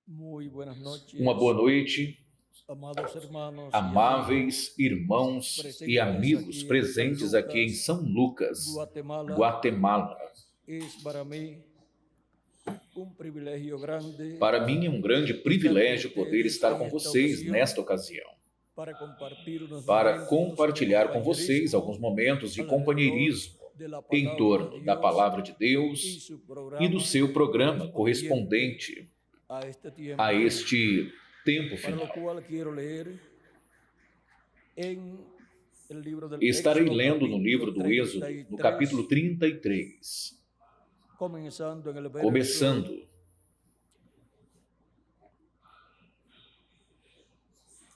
Muy buenas Uma boa noches, noite, amados hermanos y amigos amáveis irmãos e presentes amigos aquí en San presentes aqui em Lucas, São Lucas, Guatemala. Guatemala. Es para mí un privilegio grande Para mim é um grande estar con privilégio poder ustedes estar en com esta vocês nesta ocasión ocasião, para compartir unos para momentos de compartilhar com vocês alguns compañerismo momentos de alrededor companheirismo de la em palabra de torno da Dios palavra de y Deus su e do programa seu programa correspondiente correspondente a este a tiempo, este tempo para lo final. cual quiero leer en el libro del Estarei Éxodo lendo no livro capítulo do Êxodo, no 33, capítulo 33, comenzando en el verso começando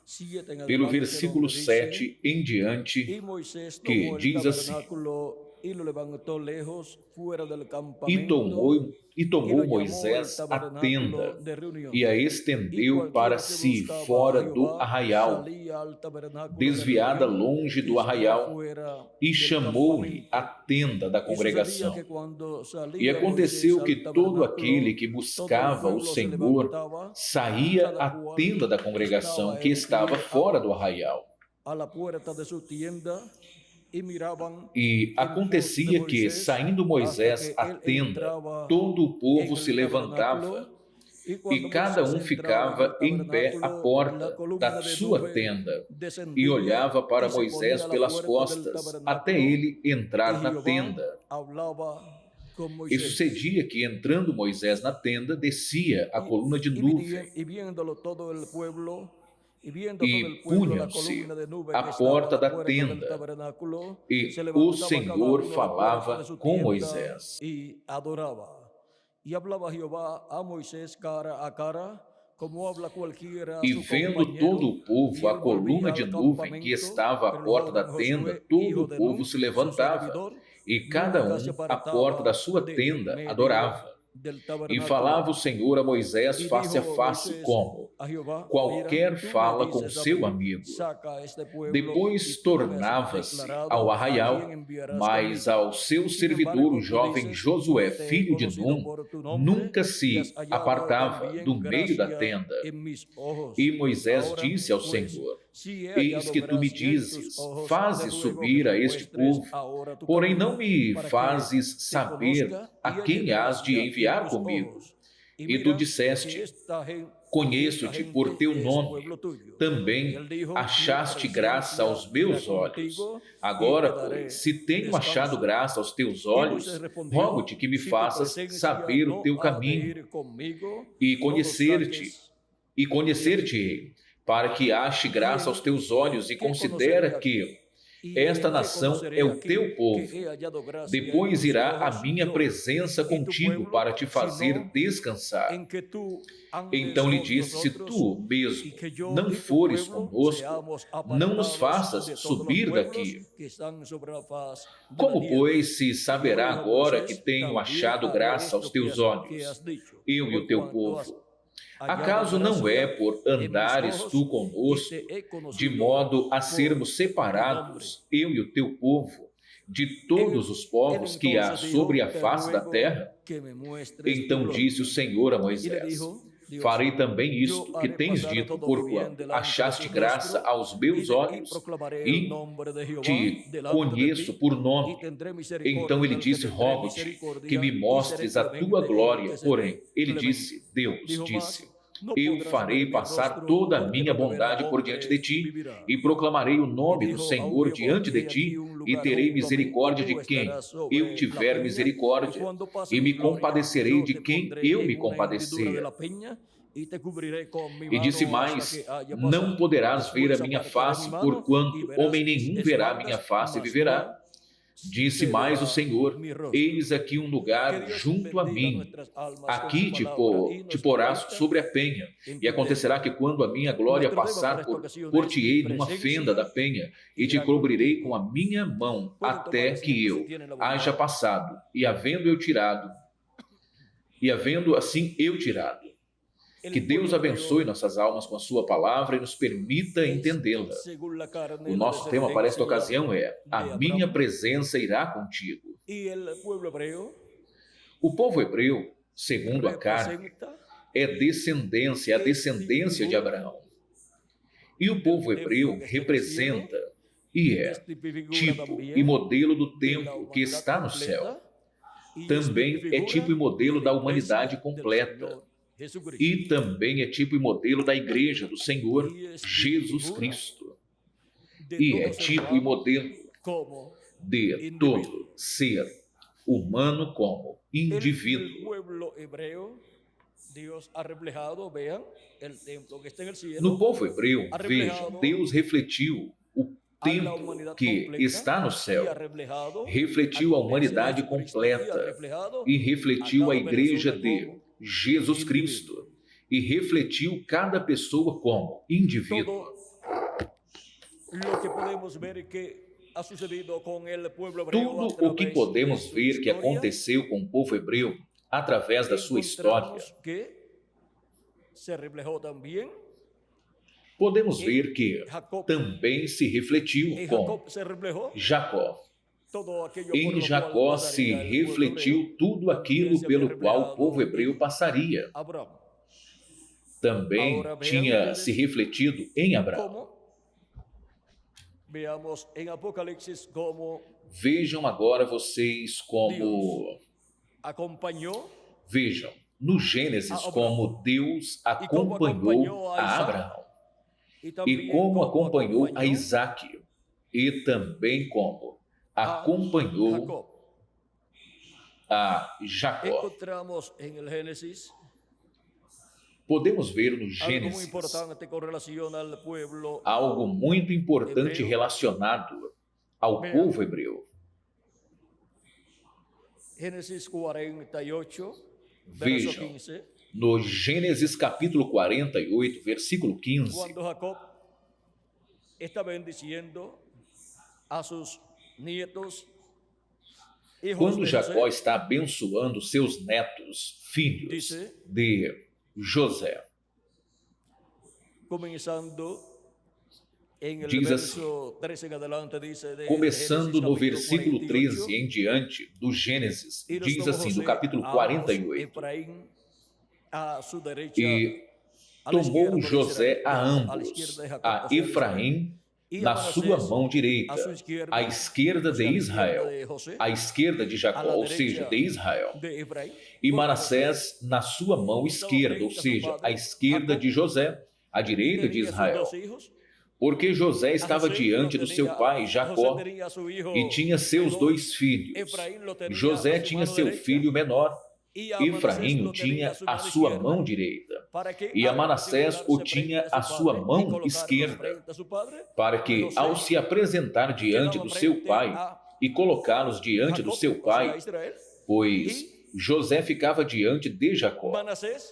7 en pelo adelante, versículo donde dice: 7 em y diante, Moisés que tomó el diz assim: tabernáculo y lo levantó lejos fuera del E campamento tomou, e y lo tomou llamó el Moisés a tabernáculo tenda de e a reunión. Y estendeu para cualquiera que si buscaba a fora do Jehová arraial, salía al tabernáculo de desviada reunión longe que do estaba arraial, fuera e del chamou-lhe a campamento. tenda da Y sucedía congregação. que cuando E salía Moisés aconteceu al que todo aquele tabernáculo, que todo el buscava o pueblo se Senhor levantaba y saía cada à cual tenda da congregação estaba que en estava pie fora do arraial. a la puerta de su tienda y miraban E en pos de acontecia que, Moisés saindo hasta Moisés que à él tenda, entraba todo o povo en se el levantava, tabernáculo. Y cuando e cada Moisés um entraba en el ficava em pé à tabernáculo, la porta da columna de sua nube tenda, e descendía olhava para y se Moisés ponía a la pelas puerta del costas, até tabernáculo, ele y entrar na Jehová tenda. hablaba con E Moisés. sucedia que, entrando Moisés na tenda, descia a coluna de nuvem, Y viéndolo todo el pueblo, y viendo todo el e pueblo la columna punham-se de nube à que estaba a porta la da puerta del tenda, tabernáculo, se e o levantaba cada Senhor uno a la puerta de falava su com tienda Moisés. y adoraba. Y hablaba Jehová a Moisés cara a cara, como habla cualquiera a E su vendo todo compañero, o povo y a él coluna volvía de al nuvem que campamento. estava à Pero el porta da joven tenda, Josué, todo hijo o de povo se Nun, su levantava, servidor, e cada nunca se um à porta da apartaba sua de en tenda medio adorava. del E falava o tabernáculo. Senhor a Moisés Y face a dijo face, Moisés como a Jehová: mira, qualquer tú me fala com dices a seu mí, amigo. saca a este pueblo, y Depois tú me has tornava-se ao declarado a quién arraial, enviarás mas conmigo. ao seu Sin servidor, o embargo, tú jovem dices: Josué, yo te he filho de conocido Num, por tu nombre nunca y has se hallado apartava do también meio da gracia tenda. en mis E ojos. Moisés Ahora disse ao pues, Senhor: si he Eis hallado que tu me gracia en tus dizes, ojos, te faze ruego que subir me a este muestres povo, ahora tu porém não camino, me para que fazes te saber conozca a y halle quem hás de gracia en enviar tus comigo. ojos. Y E tu mira que disseste: esta Conheço-te por gente teu es nome. pueblo tuyo. Y Também él dijo: mi achaste graça presencia aos irá meus olhos. contigo y Agora, te pois, daré se tenho achado descanso. graça aos teus Y Moisés olhos, rogo-te respondió: que me si tu faças presencia saber o no teu ha de caminho ir conmigo, e no nos conhecer-te, saques e de aquí. conhecer-te-ei, para que ache Y graça aos en teus olhos, e qué considera conoceré que aquí, y esta en qué nação é conoceré o teu aquí que povo. he hallado gracia en Depois tus irá a ojos minha yo presença y tu contigo pueblo, para te fazer sino descansar. en que tú andes Então lhe con disse: Se nosotros tu y mesmo que yo não y tu fores pueblo conosco, seamos não nos apartados faças de todos los subir pueblos daqui. que están sobre la faz de la Como, tierra. pois, se Y Jehová saberá dijo a agora que Moisés: tenho también achado haré graça aos esto teus que olhos, has dicho, eu e o por teu cuanto has povo? hallado Acaso não é gracia por en mis andares ojos tu y conosco, te he de conocido modo a por sermos tu nombre? separados, eu e o teu povo, de todos os Él povos que há entonces sobre dijo: a te face da ruego terra? que me muestres tu Então disse o gloria. Senhor a Y le Moisés: dijo Dios: Farei também yo isto que haré tens pasar dito, todo mi bien porquanto delante de achaste su graça rostro, aos meus y olhos, proclamaré el e nombre de Jehová te delante de conheço ti, por y nome. tendré Então misericordia ele del que disse: tendré Rogo-te que me misericordia, y seré mostres a tua clemente con el glória. que seré Porém, ele clemente. disse: Deus Dijo disse: más: no Eu podrás ver farei mi passar rostro, toda a porque minha no me verá bondade por diante de hombre y ti, vivirá. e proclamarei o Y nome do dijo aún Senhor Jehová: diante de he aquí ti, un e lugar terei junto a mí, y misericórdia tú de quem estarás eu sobre la tiver peña, y misericórdia, cuando pase e mi me gloria, compadecerei yo de te quem pondré eu me en una hendidura de compadecer. la peña, y te cubriré con mi E disse mano hasta mais: que haya Não pasado. poderás ver a Después minha apartaré mi face, mano, y porquanto verás homem mis nenhum verá a minha espaldas, face e mas viverá. no Disse se mais o verá Senhor: mi rostro. Eis aqui um Que lugar Dios junto a bendiga mim. nuestras almas con su Aqui palabra y te nos porás permita sobre a penha, e acontecerá entender. que quando a minha glória Nuestro tema para passar esta ocasión por es: mi ti-ei numa fenda da presencia penha, e te irá cobrirei com contigo. a minha mão, Pueden tomar até que asiento si eu tienen la haja bondad. passado, e havendo eu tirado, e havendo assim eu tirado. Que El Deus pueblo abençoe hebreo nossas almas com a sua palavra e nos permita es, entendê-la. según la O carne, la nosso tema para esta descendencia ocasião é: A de minha Abraham. presença irá contigo. Y el pueblo hebreo O povo hebreu, segundo a carne, representa é descendência, a descendência de Abraão. E o povo hebreu representa e é tipo e modelo do templo que está no céu. Também é tipo e modelo da humanidade completa. E também é tipo e modelo da igreja do Senhor Jesus Cristo. E é tipo e modelo de todo ser humano como indivíduo. No povo hebreu, vejam, Deus refletiu o templo que está no céu, refletiu a humanidade completa e refletiu a igreja de Jesus Cristo e refletiu cada pessoa como indivíduo. Tudo o que podemos ver que aconteceu com o povo hebreu através da sua história, podemos ver que também se refletiu com Jacó. Em Jacó se refletiu tudo aquilo pelo qual o povo hebreu passaria. Também tinha se refletido em Abraão. Vejam agora vocês como... Vejam, no Gênesis, como Deus acompanhou a Abraão. E como acompanhou a Isaque. E também como acompanhou a Jacó. Podemos ver no Gênesis algo muito importante relacionado ao povo hebreu. Vejam, no Gênesis capítulo 48, versículo 15, quando Jacob está bendiciendo a sus nietos, quando Jacó está abençoando seus netos, filhos de José, diz assim, começando no versículo 13 em diante do Gênesis, diz assim, do capítulo 48, e tomou José a ambos, a Efraim na sua mão direita, à esquerda de Israel, à esquerda de Jacó, ou seja, de Israel, e Manassés na sua mão esquerda, ou seja, à esquerda de José, à direita de Israel. Porque José estava diante do seu pai, Jacó, e tinha seus 2 filhos. José tinha seu filho menor, Efraim o tinha à sua mão direita, e a Manassés o tinha à sua mão esquerda, para que, ao se apresentar diante do seu pai e colocá-los diante do seu pai, pois José ficava diante de Jacó,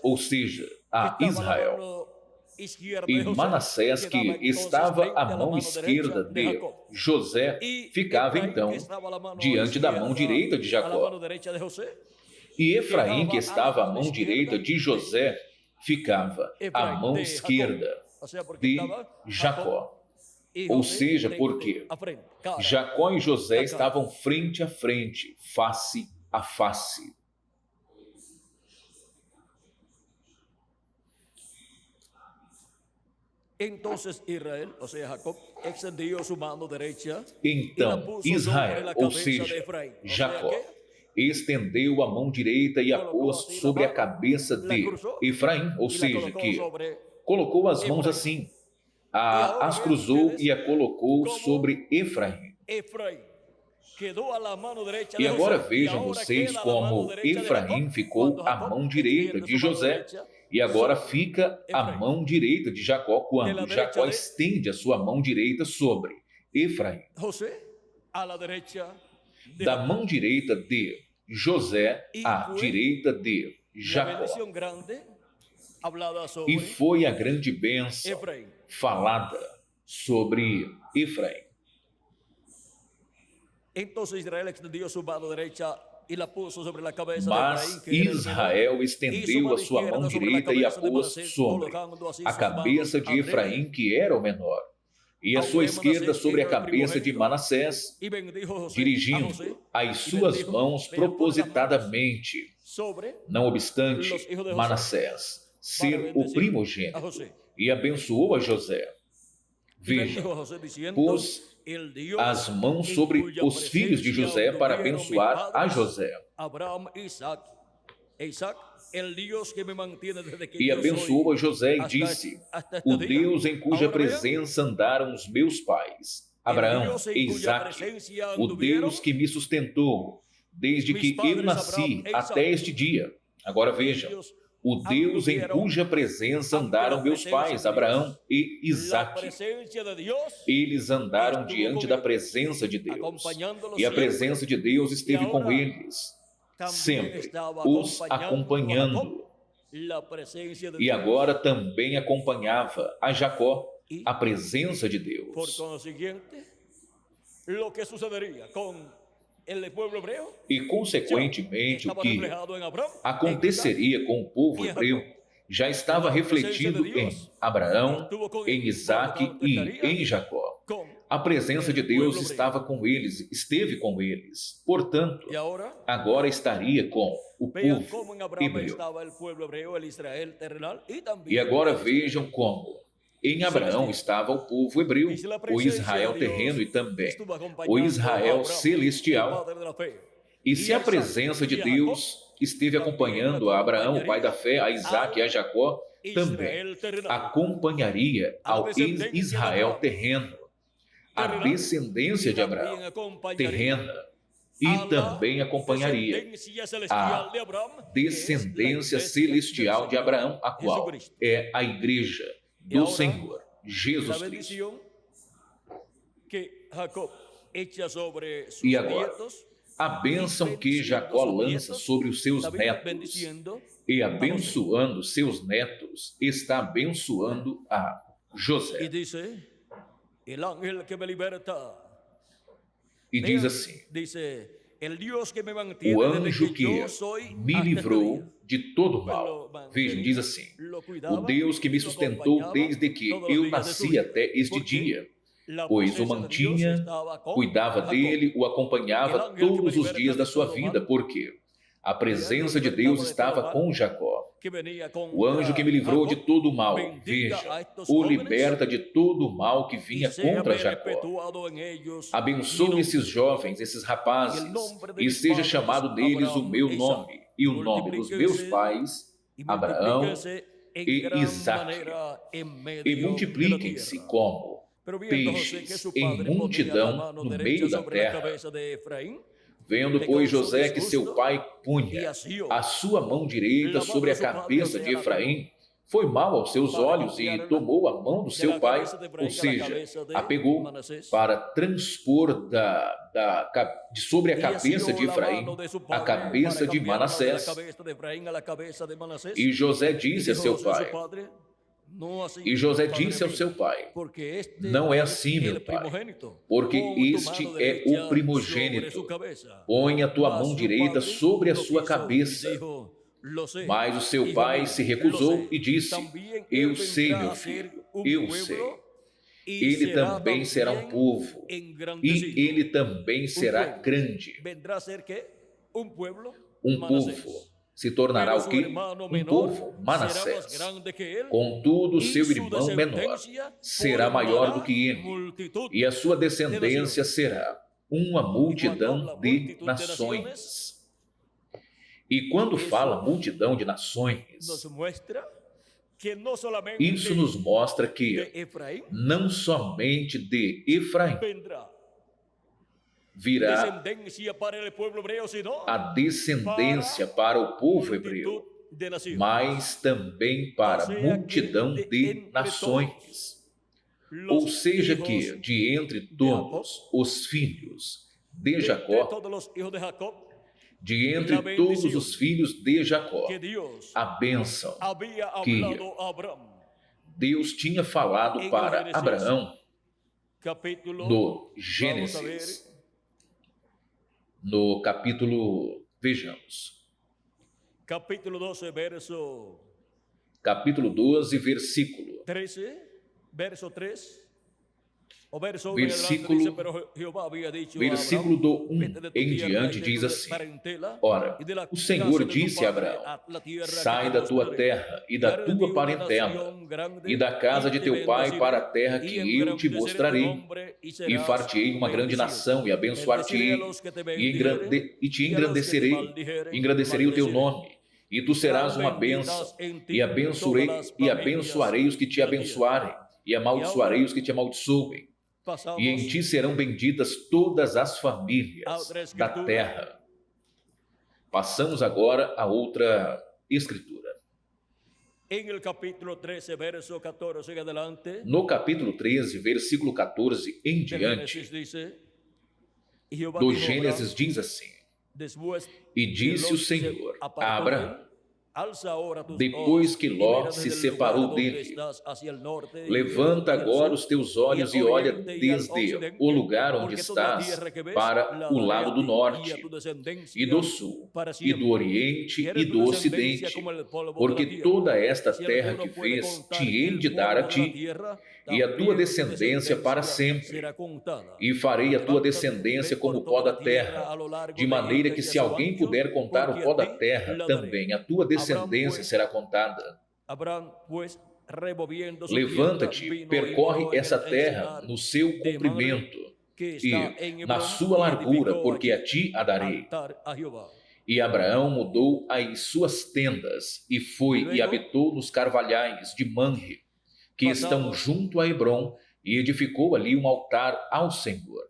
ou seja, a Israel, e Manassés, que estava à mão esquerda de José, ficava então diante da mão direita de Jacó. E Efraim, que estava à mão direita de José, ficava à mão esquerda de Jacó. Ou seja, porque Jacó e José estavam frente a frente, face a face. Então, Israel, ou seja, Jacó, estendeu a mão direita e a pôs sobre a cabeça de Efraim, ou seja, que colocou as mãos assim, as cruzou e a colocou sobre Efraim. E agora vejam vocês como Efraim ficou à mão direita de José, e agora fica à mão direita de Jacó, quando Jacó estende a sua mão direita sobre Efraim. Da mão direita de José à direita de Jacó. E foi a grande bênção falada sobre Efraim. Mas Israel estendeu a sua mão direita e a pôs sobre a cabeça de Efraim, que era o menor, e a sua esquerda sobre a cabeça de Manassés, dirigindo as suas mãos propositadamente. Não obstante, Manassés ser o primogênito e abençoou a José. Veja, pôs as mãos sobre os filhos de José para abençoar a José. E abençoou a José e disse: o Deus em cuja presença andaram os meus pais, Abraão e Isaque, o Deus que me sustentou desde que eu nasci até este dia. Agora vejam, o Deus em cuja presença andaram meus pais, Abraão e Isaque. Eles andaram diante da presença de Deus, e a presença de Deus esteve com eles, sempre os acompanhando. E agora também acompanhava a Jacó a presença de Deus. E, consequentemente, o que aconteceria com o povo hebreu já estava refletido em Abraão, em Isaque e em Jacó. A presença de Deus estava com eles, esteve com eles. Portanto, agora estaria com o povo hebreu. E agora vejam como em Abraão estava o povo hebreu, o Israel terreno e também o Israel celestial. E se a presença de Deus esteve acompanhando a Abraão, o pai da fé, a Isaque e a Jacó, também acompanharia ao Israel terreno, a descendência de Abraão terrena, e também acompanharia a descendência celestial de Abraão, a qual é a igreja do Senhor Jesus Cristo. E agora, a bênção que Jacó lança sobre os seus netos, e abençoando seus netos, está abençoando a José. E diz assim: o anjo que me livrou de todo mal. Vejam, diz assim: o Deus que me sustentou desde que eu nasci até este dia, pois o mantinha, cuidava dele, o acompanhava todos os dias da sua vida, porque a presença de Deus estava com Jacó. O anjo que me livrou de todo o mal, veja, o liberta de todo o mal que vinha contra Jacó. Abençoe esses jovens, esses rapazes, e seja chamado neles o meu nome e o nome dos meus pais, Abraão e Isaque, e multipliquem-se como peixes em multidão no meio da terra. Vendo, pois, José que seu pai punha a sua mão direita sobre a cabeça de Efraim, foi mal aos seus olhos e tomou a mão do seu pai, ou seja, a pegou para transpor sobre a cabeça de Efraim a cabeça de Manassés. E José disse a seu pai, não é assim, meu pai, porque este é o primogênito. Põe a tua mão direita sobre a sua cabeça. Mas o seu pai se recusou e disse, eu sei, meu filho, eu sei. Ele também será um povo, e ele também será grande. Um povo. Se tornará o quê? Um povo, Manassés. Contudo, seu irmão menor será maior do que ele, e a sua descendência será uma multidão de nações. E quando fala multidão de nações, isso nos mostra que não somente de Efraim virá a descendência para o povo hebreu, mas também para a multidão de nações. Ou seja que, de entre todos os filhos de Jacó, a bênção que Deus tinha falado para Abraão no Gênesis, no capítulo, vejamos, capítulo 12, versículo 13, verso 3. Versículo do 1 em diante diz assim: Ora, o Senhor disse a Abraão: sai da tua terra e da tua parentela e da casa de teu pai para a terra que eu te mostrarei, e far-te-ei uma grande nação, e abençoar-te-ei, e te engrandecerei o teu nome, e tu serás uma bênção, e abençoarei os que te abençoarem, e amaldiçoarei os que te amaldiçoem. E em ti serão benditas todas as famílias da terra. Passamos agora a outra escritura. No capítulo 13, versículo 14 em diante, do Gênesis diz assim: E disse o Senhor a Abraão, depois que Ló se separou dele: levanta agora os teus olhos e olha desde o lugar onde estás para o lado do norte, e do sul, e do oriente, e do ocidente, porque toda esta terra que vês te hei de dar a ti, e a tua descendência para sempre. E farei a tua descendência como o pó da terra, de maneira que se alguém puder contar o pó da terra, também a tua descendência será contada. Levanta-te, percorre essa terra no seu comprimento e na sua largura, porque a ti a darei. E Abraão mudou as suas tendas e foi e habitou nos carvalhais de Manre, que estão junto a Hebrom, e edificou ali um altar ao Senhor.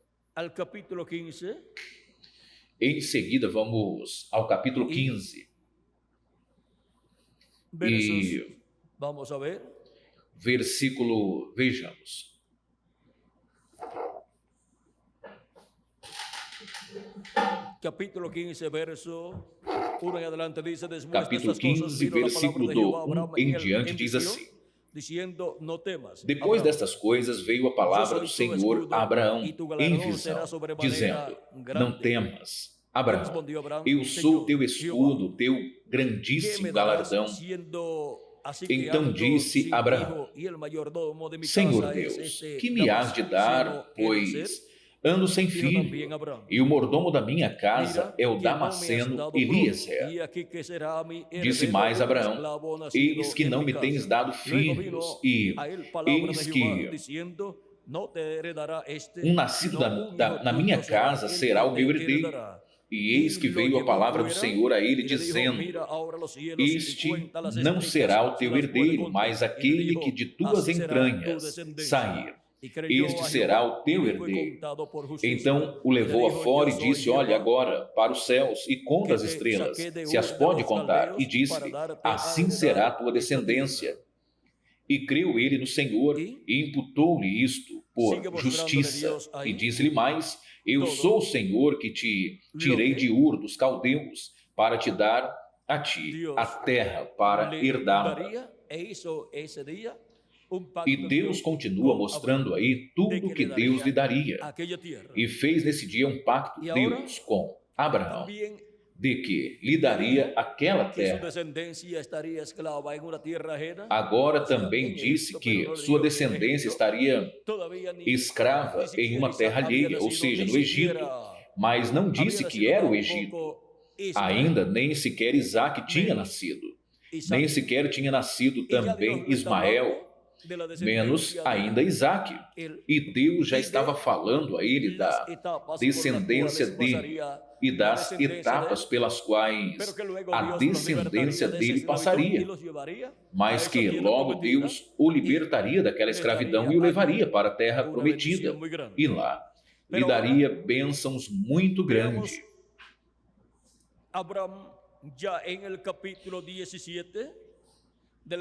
Em seguida, vamos ao capítulo 15. E vamos a ver. Versículo, vejamos. Capítulo 15, verso 1 em adelante diz: Capítulo 15, versículo do 1 em diante diz assim: Depois destas coisas veio a palavra do Senhor a Abraão em visão, dizendo: Não temas, Abraão, eu sou teu escudo, teu grandíssimo galardão. Então disse Abraão: Senhor Deus, que me has de dar, pois ando sem filho, e o mordomo da minha casa é o Damasceno Eliezer. Disse mais Abraão: Eis que não me tens dado filhos, e eis que um nascido na minha casa será o meu herdeiro. E eis que veio a palavra do Senhor a ele, dizendo: Este não será o teu herdeiro, mas aquele que de tuas entranhas sair, este será o teu herdeiro. Então o levou afora e disse: Olha agora para os céus e conta as estrelas, se as pode contar. E disse-lhe: Assim será a tua descendência. E creu ele no Senhor, e imputou-lhe isto por justiça. E disse-lhe mais: Eu sou o Senhor que te tirei de Ur dos caldeus, para te dar a ti a terra para herdá-la. E Deus continua mostrando aí tudo que Deus lhe daria. E fez nesse dia um pacto, Deus, com Abraão, de que lhe daria aquela terra. Agora também disse que sua descendência estaria escrava em uma terra alheia, ou seja, no Egito. Mas não disse que era o Egito. Ainda nem sequer Isaque tinha nascido. Nem sequer tinha nascido também Ismael, menos ainda Isaque. E Deus já estava falando a ele da descendência dele e das etapas pelas quais a descendência dele passaria, mas que logo Deus o libertaria daquela escravidão e o levaria para a terra prometida, e lá lhe daria bênçãos muito grandes.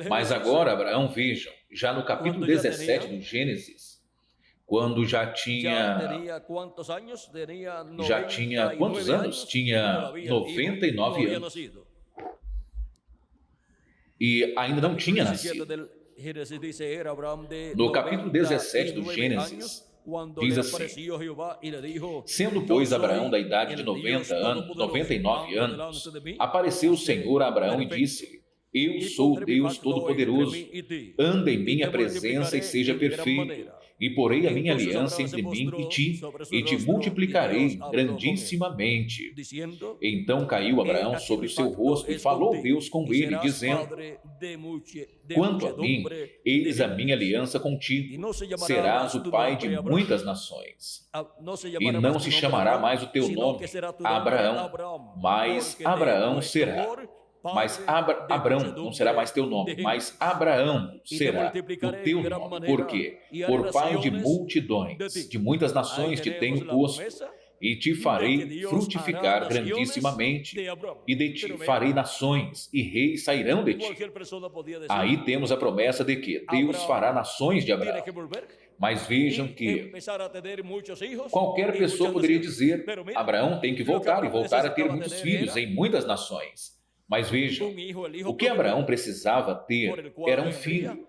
Mas agora, Abraão, vejam, já no capítulo 17 do Gênesis, quando já tinha quantos anos? Tinha 99 anos. E ainda não tinha nascido. No capítulo 17 do Gênesis, diz assim: Sendo, pois, Abraão da idade de 99 anos, apareceu o Senhor a Abraão e disse-lhe: Eu sou o Deus Todo-Poderoso. Anda em minha presença e seja perfeito. E porei a minha aliança entre mim e te multiplicarei grandissimamente. Então caiu Abraão sobre o seu rosto e falou Deus com ele, dizendo: Quanto a mim, eis a minha aliança contigo. Serás o pai de muitas nações. E não se chamará mais o teu nome Abraão, mas Abraão será. Mas Abrão não será mais teu nome, mas Abraão será o teu nome. Por quê? Por pai de multidões, de muitas nações te tenho posto, e te farei frutificar grandissimamente, e de ti farei nações, e reis sairão de ti. Aí temos a promessa de que Deus fará nações de Abraão. Mas vejam que qualquer pessoa poderia dizer: Abraão tem que voltar e voltar a ter muitos filhos em muitas nações. Mas vejam, o que Abraão precisava ter era um filho,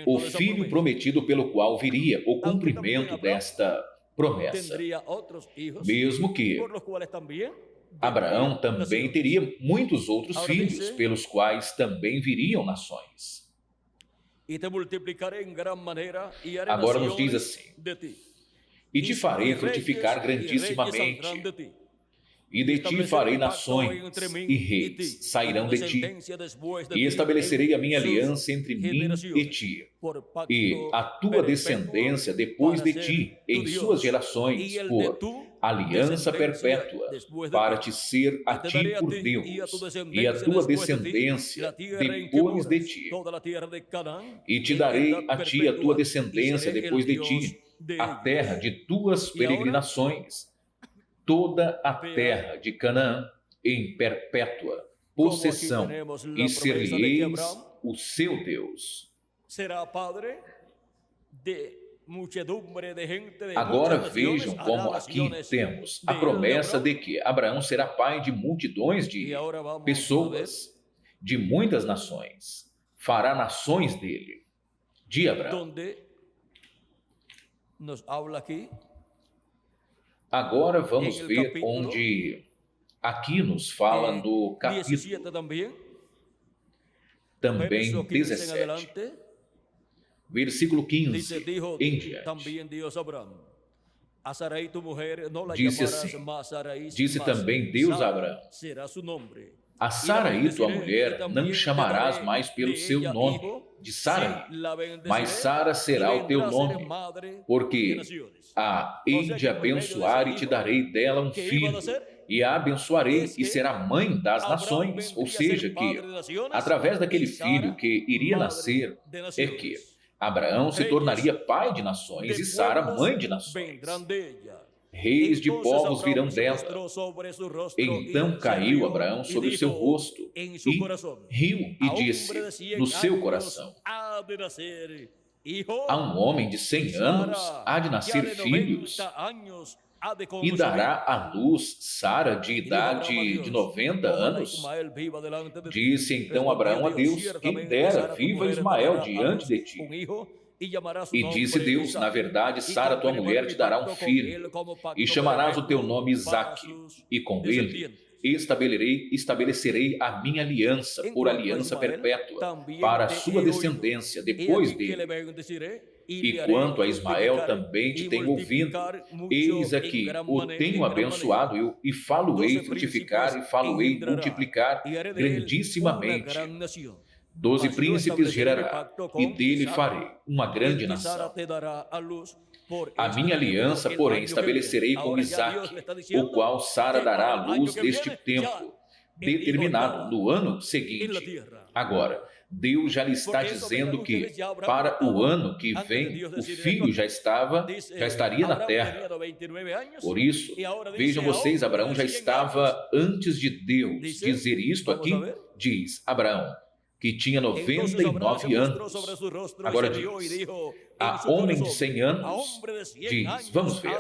o filho prometido pelo qual viria o cumprimento desta promessa. Mesmo que Abraão também teria muitos outros filhos, pelos quais também viriam nações. Agora nos diz assim: e te farei frutificar grandissimamente, e de ti farei nações, e reis sairão de ti, e estabelecerei a minha aliança entre mim e ti, e a tua descendência depois de ti, em suas gerações, por aliança perpétua, para te ser a ti por Deus, e a tua descendência depois de ti. E te darei a ti a tua descendência depois de ti, a terra de tuas peregrinações, toda a terra de Canaã em perpétua possessão, e ser-lhe-eis o seu Deus. Agora vejam como aqui temos a promessa de que Abraão será pai de multidões de pessoas, de muitas nações, fará nações dele, de Abraão. Agora vamos ver onde aqui nos fala no capítulo também 17, versículo 15 em diante. Disse assim: disse também Deus a Abraão: a Sarai, tua mulher, não chamarás mais pelo seu nome de Sarai, mas Sara será o teu nome, porque a hei de abençoar e te darei dela um filho, e a abençoarei e será mãe das nações. Ou seja, que através daquele filho que iria nascer é que Abraão se tornaria pai de nações e Sara mãe de nações. Reis de povos virão dela. Então caiu Abraão sobre o seu rosto e riu e disse no seu coração: a um homem de 100 anos há de nascer filhos, e dará à luz Sara de idade de 90 anos? Disse então Abraão a Deus: quem dera viva Ismael diante de ti. E disse Deus: na verdade, Sara, tua mulher, te dará um filho, e chamarás o teu nome Isaque, e com ele estabelecerei a minha aliança por aliança perpétua para a sua descendência depois dele. E quanto a Ismael, também te tenho ouvido. Eis aqui, o tenho abençoado, e falo-ei frutificar, e falo-ei multiplicar grandissimamente. 12 príncipes gerará, e dele farei uma grande nação. A minha aliança, porém, estabelecerei com Isaque, o qual Sara dará à luz deste tempo determinado, no ano seguinte. Agora, Deus já lhe está dizendo que, para o ano que vem, o filho já estaria na terra. Por isso, vejam vocês, Abraão já estava antes de Deus dizer isto aqui. Diz Abraão que tinha 99 anos. Agora diz: a homem de 100 anos, diz, vamos ver.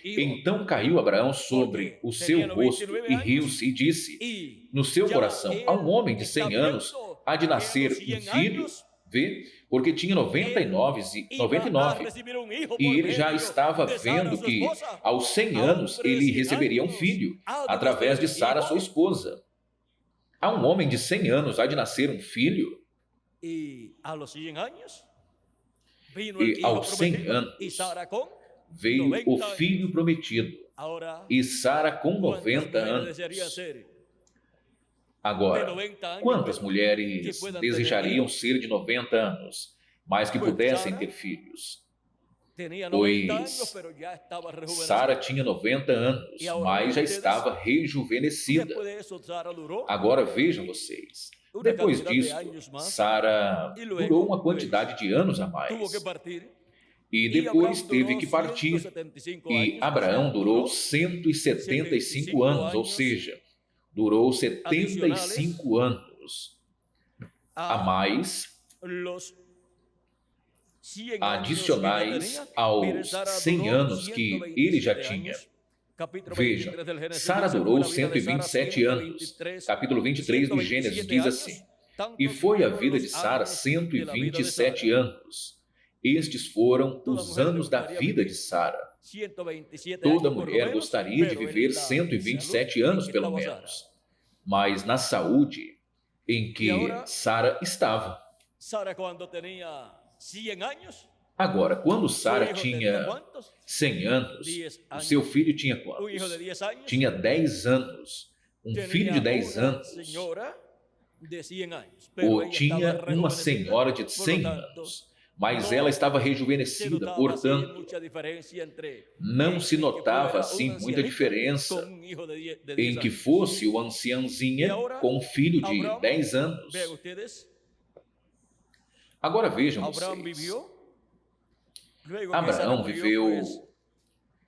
Então caiu Abraão sobre o seu rosto e riu-se e disse no seu coração: a um homem de 100 anos há de nascer um filho? Vê, porque tinha 99, e ele já estava vendo que aos 100 anos ele receberia um filho através de Sara, sua esposa. A um homem de 100 anos há de nascer um filho? Y a los 100 años vino E el hijo aos 100 prometido, anos y Sara con veio 90 o años. filho prometido. Ahora, E Sara com ¿cuántas 90 mujeres anos. desearían ser Agora, de 90 años, quantas pero mulheres que puedan desejariam tener hijos? ser de 90 anos, mas que Pues pudessem Sara ter filhos? tenía 90 años, Pois pero ya estaba rejuvenecida. Sara tinha 90 anos, E agora mas já ustedes, estava rejuvenescida. Después de eso, Sara duró Agora vejam vocês. una Depois cantidad de disto, años más, Sara y luego, durou uma pues, quantidade de anos a tuvo que mais. partir. E Y depois Abraham teve duró que partir. 175 E años, o Abraão sea, durou duró 175 anos, ou seja, durou 75 anos a a mais, los 100 años que adicionais ya tenía. Mire, aos Sara 100 duró anos que ele já 127 tinha. años. Capítulo Veja, 23 del Génesis Sara dice, durou fue la vida de Sara 127 anos. 123, Capítulo 23 de Gênesis diz assim: E foi a vida de Sara 127 anos. Estes foram os anos da vida de Sara. 127 Toda años por lo mulher menos, gostaria de pero en viver la 127 salud anos, en que pelo estaba Sara. menos. Mas na saúde em que agora, Sara estava. Sara, cuando tenía 100 años, Agora, quando su Sara hijo tenía tinha ¿cuántos? 100 anos, 10 o años. seu filho tinha Un hijo quantos? de 10 años. Tinha 10 anos. Um filho de Tenía 10 una anos. señora de 100 años, pero Ou ella tinha estaba uma rejuvenecida, senhora de por lo 100 tanto, anos. Mas não ela estava se rejuvenescida, notaba así portanto, mucha diferencia entre não en se que notava fuera assim una muita ancianita diferença con un hijo de 10 em que años. fosse o anciãzinha E agora, com um filho de Abraham, 10 anos. Vean ustedes, Agora vejam Abraham vocês. vivió, luego que Sara Abraão murió, viveu pues,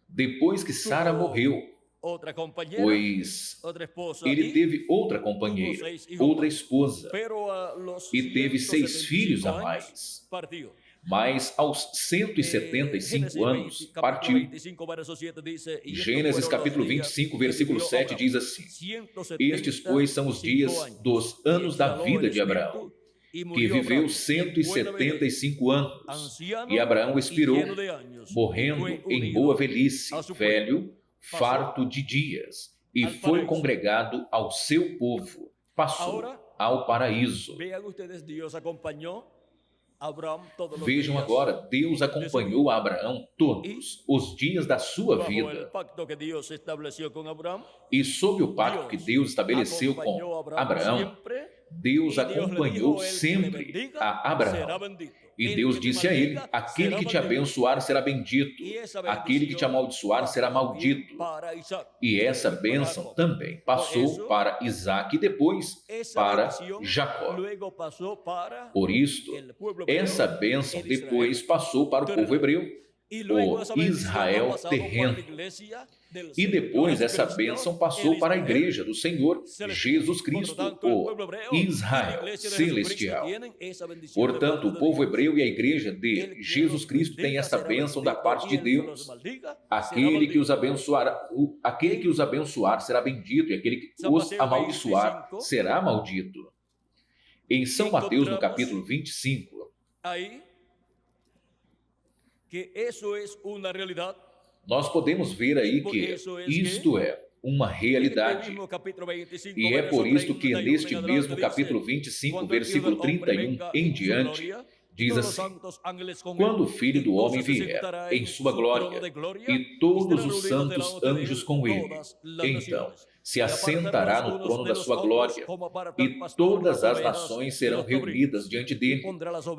depois que Sara tuvo morreu, otra compañera, pois otra esposa, ele y teve outra tuvo companheira, 6 hijos outra más. esposa, Pero a los e teve 6 filhos 175 a años mais. partió. Mas aos Génesis 175 anos 20, capítulo partiu. 25, verso 7 dice, y estos Gênesis fueron los capítulo días 25, que versículo vivió 7 Abraham, diz assim: 175 Estes, pois, são os dias años, dos y anos da exhaló vida el de Abraão, espíritu, y que murió viveu Abraham en buena vejez, 175 anos. anciano E Abraão y expirou, lleno de años, y morrendo fue em unido boa velhice, a su velho, Passou farto de dias, e al foi paraíso. congregado ao seu povo. Passou Ahora, ao paraíso. Vean ustedes, Dios acompañó a Abraham todos los Vejam días agora, Deus acompanhou a Abraão todos os dias da sua bajo el vida. pacto que Dios estableció con Abraham. E sob o pacto que Deus estabeleceu Acompañó com a Abraão, siempre, Deus y Dios le acompanhou dijo, el que le sempre bendiga, a será Abraão. bendito. E El Deus que te disse a ele: maldiga, aquele será que te maldito. abençoar será bendito, E essa aquele que te bendición amaldiçoar será pasó también maldito. para Isaac, E essa para bênção Jacob. também passou isso, para Isaac e depois Esa para bendición Jacó. luego pasó para Por isto, el pueblo hebreo, essa bênção el depois Israel passou para o povo hebreu, y luego o esa bendición Israel ha pasado para terreno. la iglesia del E Señor depois essa Jesucristo, bênção passou el para a Israel igreja do Senhor celestial. Jesus Por Cristo, lo tanto, el o pueblo hebreo y la Israel iglesia de Jesucristo celestial. tienen esa bendición de Portanto, parte o de povo Dios. hebreu e a igreja El de que Jesus los Cristo tem bendiga essa será bênção da bendito, parte y de el que los Deus. maldiga será Aquele que os maldito. abençoar, aquele que os abençoar será bendito, e aquele que São os Mateus amaldiçoar 25, será maldito. Em São Mateus, no encontramos capítulo 25, ahí que eso es una realidad. nós podemos ver aí que isto é uma realidade. E é por isto que neste mesmo capítulo 25, versículo 31 em diante, diz assim: Quando o Filho do Homem vier em sua glória, e todos os santos anjos com ele, então se assentará no trono da sua glória, e todas as nações serão reunidas diante dele,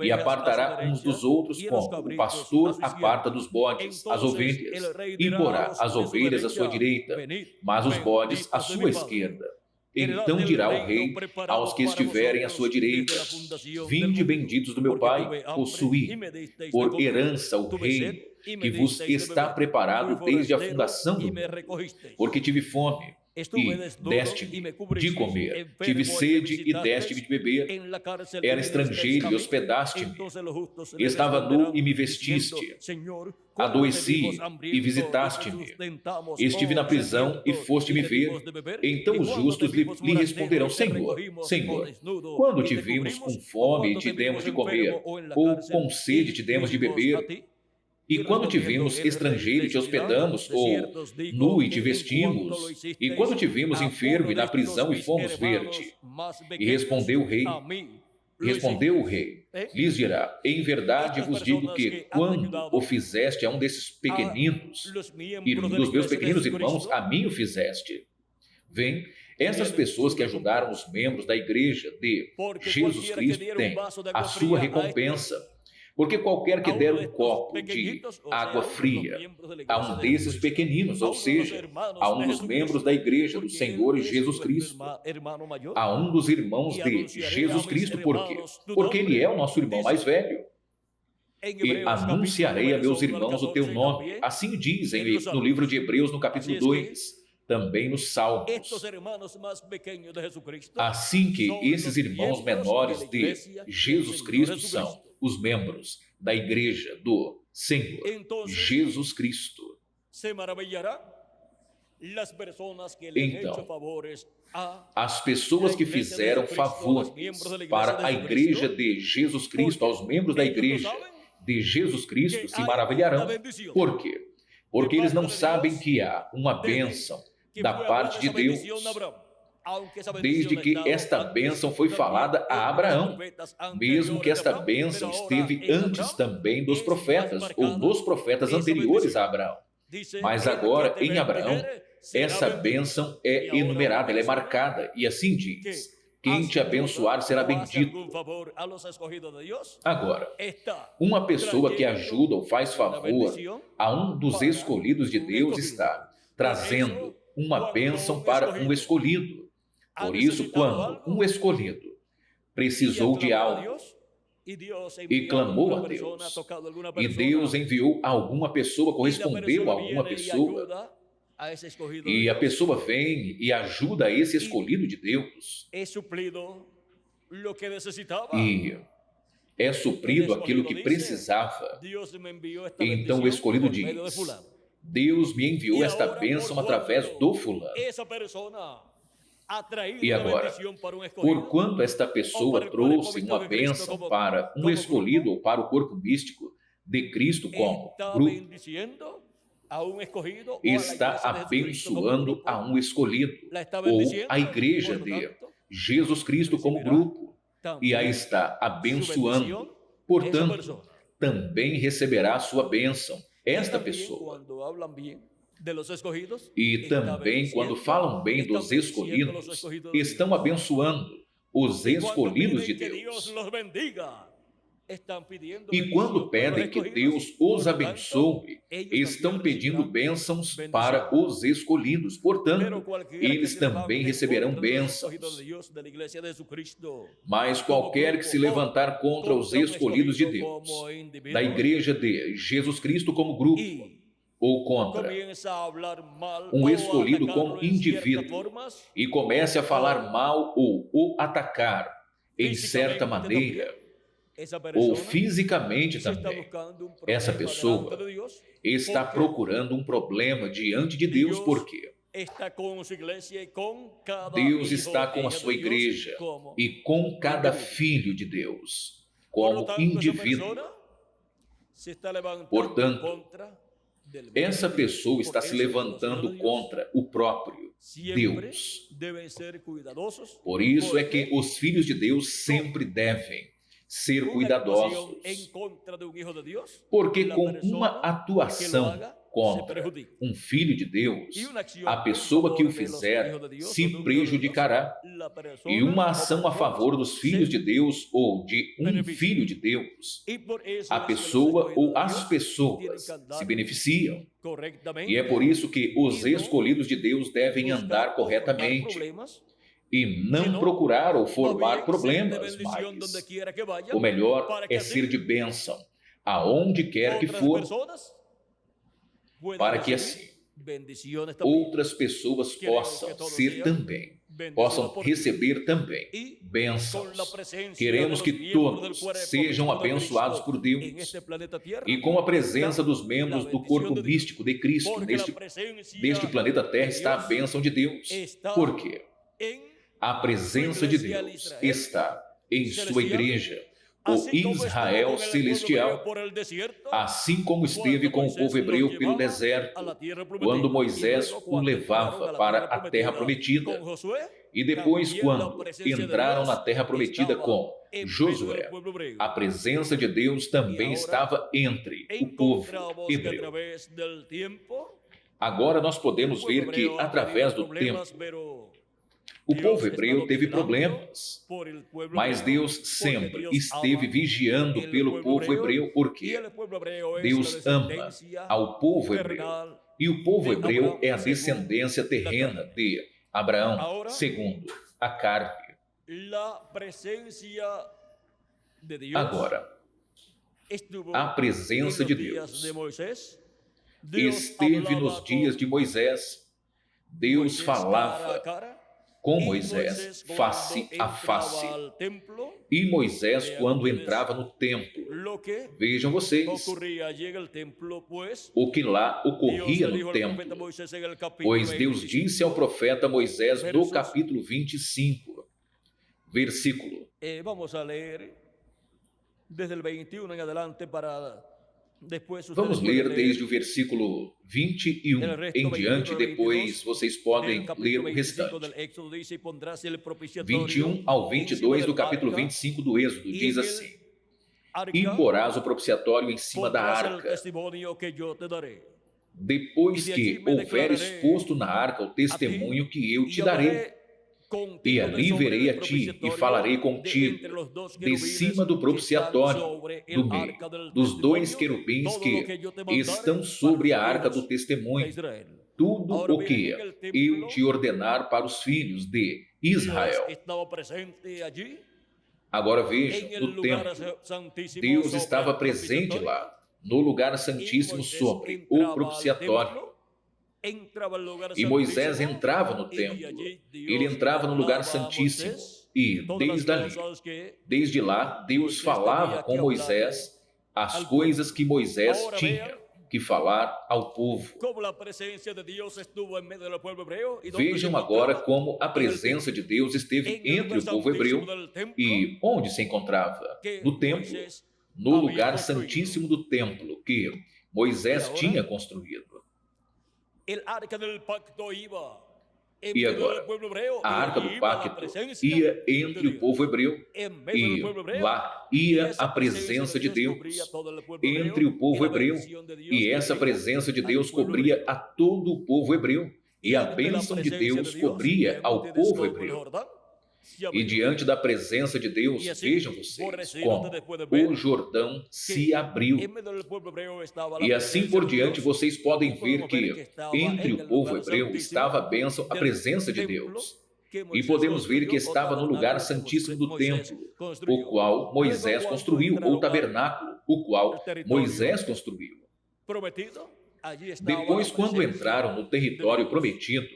e apartará uns dos outros como o pastor aparta dos bodes as ovelhas, e porá as ovelhas à sua direita, mas os bodes à sua esquerda. Então dirá o rei aos que estiverem à sua direita: Vinde benditos do meu Pai, possuí por herança o reino que vos está preparado desde a fundação do mundo. Porque tive fome e deste-me de comer, tive sede e deste-me de beber, era estrangeiro e hospedaste-me, estava nu e me vestiste, adoeci e visitaste-me, estive na prisão e foste me ver. Então os justos lhe responderão: Senhor, Senhor, quando te vimos com fome e te demos de comer, ou com sede te demos de beber? E quando te vimos estrangeiro e te hospedamos, ou nu e te vestimos, e quando te vimos enfermo e na prisão e fomos ver-te. E respondeu o rei, lhes dirá, em verdade vos digo que quando o fizeste a um desses pequeninos, e dos meus pequeninos irmãos, a mim o fizeste. Vem, essas pessoas que ajudaram os membros da igreja de Jesus Cristo têm a sua recompensa. Porque qualquer que der um copo de água fria a um desses pequeninos, ou seja, a um dos membros da igreja do Senhor Jesus Cristo, a um dos irmãos de Jesus Cristo, por quê? Porque ele é o nosso irmão mais velho. E anunciarei a meus irmãos o teu nome. Assim dizem no livro de Hebreus, no capítulo 2. Também nos Salmos. Assim que esses irmãos menores de Jesus Cristo são os membros da igreja do Senhor Jesus Cristo. Então, as pessoas que fizeram favores para a igreja de Jesus Cristo, aos membros da igreja de Jesus Cristo, se maravilharão. Por quê? Porque eles não sabem que há uma bênção da parte de Deus, desde que esta bênção foi falada a Abraão, mesmo que esta bênção esteve antes também dos profetas, ou nos profetas anteriores a Abraão. Mas agora, em Abraão, essa bênção é enumerada, ela é marcada, e assim diz, quem te abençoar será bendito. Agora, uma pessoa que ajuda ou faz favor a um dos escolhidos de Deus está trazendo uma bênção para um escolhido. Por isso, quando um escolhido precisou de algo e clamou a Deus, e Deus enviou alguma pessoa, correspondeu a alguma pessoa, e a pessoa vem e ajuda esse escolhido de Deus, e é suprido aquilo que precisava, então o escolhido diz, Deus me enviou esta bênção através do fulano. E agora, porquanto esta pessoa trouxe uma bênção para um escolhido ou para o corpo místico de Cristo como grupo, está abençoando a um escolhido, ou a igreja de Jesus Cristo como grupo, e a está abençoando. Portanto, também receberá a sua bênção esta pessoa. E também, quando falam bem dos escolhidos, estão abençoando os escolhidos de Deus. E quando pedem que Deus os abençoe, estão pedindo bênçãos para os escolhidos. Portanto, eles também receberão bênçãos. Mas qualquer que se levantar contra os escolhidos de Deus, da igreja de Jesus Cristo como grupo, ou contra um escolhido como indivíduo, e comece a falar mal ou o atacar em certa maneira, ou fisicamente também, essa pessoa está procurando um problema diante de Deus, porque Deus está com a sua igreja e com cada filho de Deus, como indivíduo. Portanto, essa pessoa está se levantando contra o próprio Deus. Por isso é que os filhos de Deus sempre devem ser cuidadosos, porque com uma atuação contra um filho de Deus, a pessoa que o fizer se prejudicará. E uma ação a favor dos filhos de Deus ou de um filho de Deus, a pessoa ou as pessoas se beneficiam. E é por isso que os escolhidos de Deus devem andar corretamente e não procurar ou formar problemas, mas o melhor é ser de bênção, aonde quer que for, para que assim outras pessoas possam ser também, possam receber também bênçãos. Queremos que todos sejam abençoados por Deus e com a presença dos membros do corpo místico de Cristo neste planeta Terra está a bênção de Deus. Por quê? A presença de Deus está em sua igreja, o Israel celestial, assim como esteve com o povo hebreu pelo deserto, quando Moisés o levava para a terra prometida. E depois, quando entraram na terra prometida com Josué, a presença de Deus também estava entre o povo hebreu. Agora nós podemos ver que, através do tempo, o povo hebreu teve problemas, mas Deus sempre esteve vigiando pelo povo hebreu, porque Deus ama ao povo hebreu. E o povo hebreu é a descendência terrena de Abraão, segundo a carne. Agora, a presença de Deus esteve nos dias de Moisés. Deus falava com Moisés face a face. E Moisés, quando entrava no templo, vejam vocês o que lá ocorria no templo. Pois Deus disse ao profeta Moisés no capítulo 25, versículo. Vamos ler desde o versículo 21 em diante, depois vocês podem ler o restante. 21 ao 22 do capítulo 25 do Êxodo, diz assim: Imporás o propiciatório em cima da arca. Depois que houveres posto na arca o testemunho que eu te darei, e ali verei a ti e falarei contigo, de cima do propiciatório, do meio, dos dois querubins que estão sobre a arca do testemunho, tudo o que eu te ordenar para os filhos de Israel. Agora vejam, no templo, Deus estava presente lá, no lugar santíssimo sobre o propiciatório. E Moisés entrava no templo, ele entrava no lugar santíssimo, e desde lá, Deus falava com Moisés as coisas que Moisés tinha que falar ao povo. Vejam agora como a presença de Deus esteve entre o povo hebreu. E onde se encontrava? No templo, no lugar santíssimo do templo que Moisés tinha construído. E agora, a arca do pacto ia entre o povo hebreu, e lá ia a presença de Deus entre o povo hebreu, e essa presença de Deus cobria a todo o povo hebreu, e a bênção de Deus cobria ao povo hebreu. E diante da presença de Deus, vejam vocês como o Jordão se abriu. E assim por diante, vocês podem ver que entre o povo hebreu estava a bênção, a presença de Deus. E podemos ver que estava no lugar santíssimo do templo, o qual Moisés construiu, ou tabernáculo, o qual Moisés construiu. Depois, quando entraram no território prometido,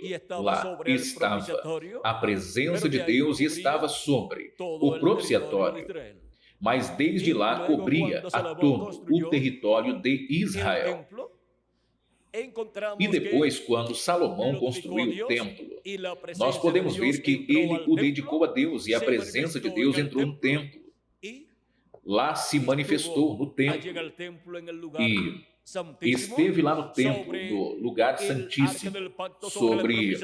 lá estava a presença de Deus e estava sobre o propiciatório. Mas desde lá cobria a todo o território de Israel. E depois, quando Salomão construiu o templo, nós podemos ver que ele o dedicou a Deus e a presença de Deus entrou no templo. Lá se manifestou no templo e esteve lá no templo, no lugar santíssimo, sobre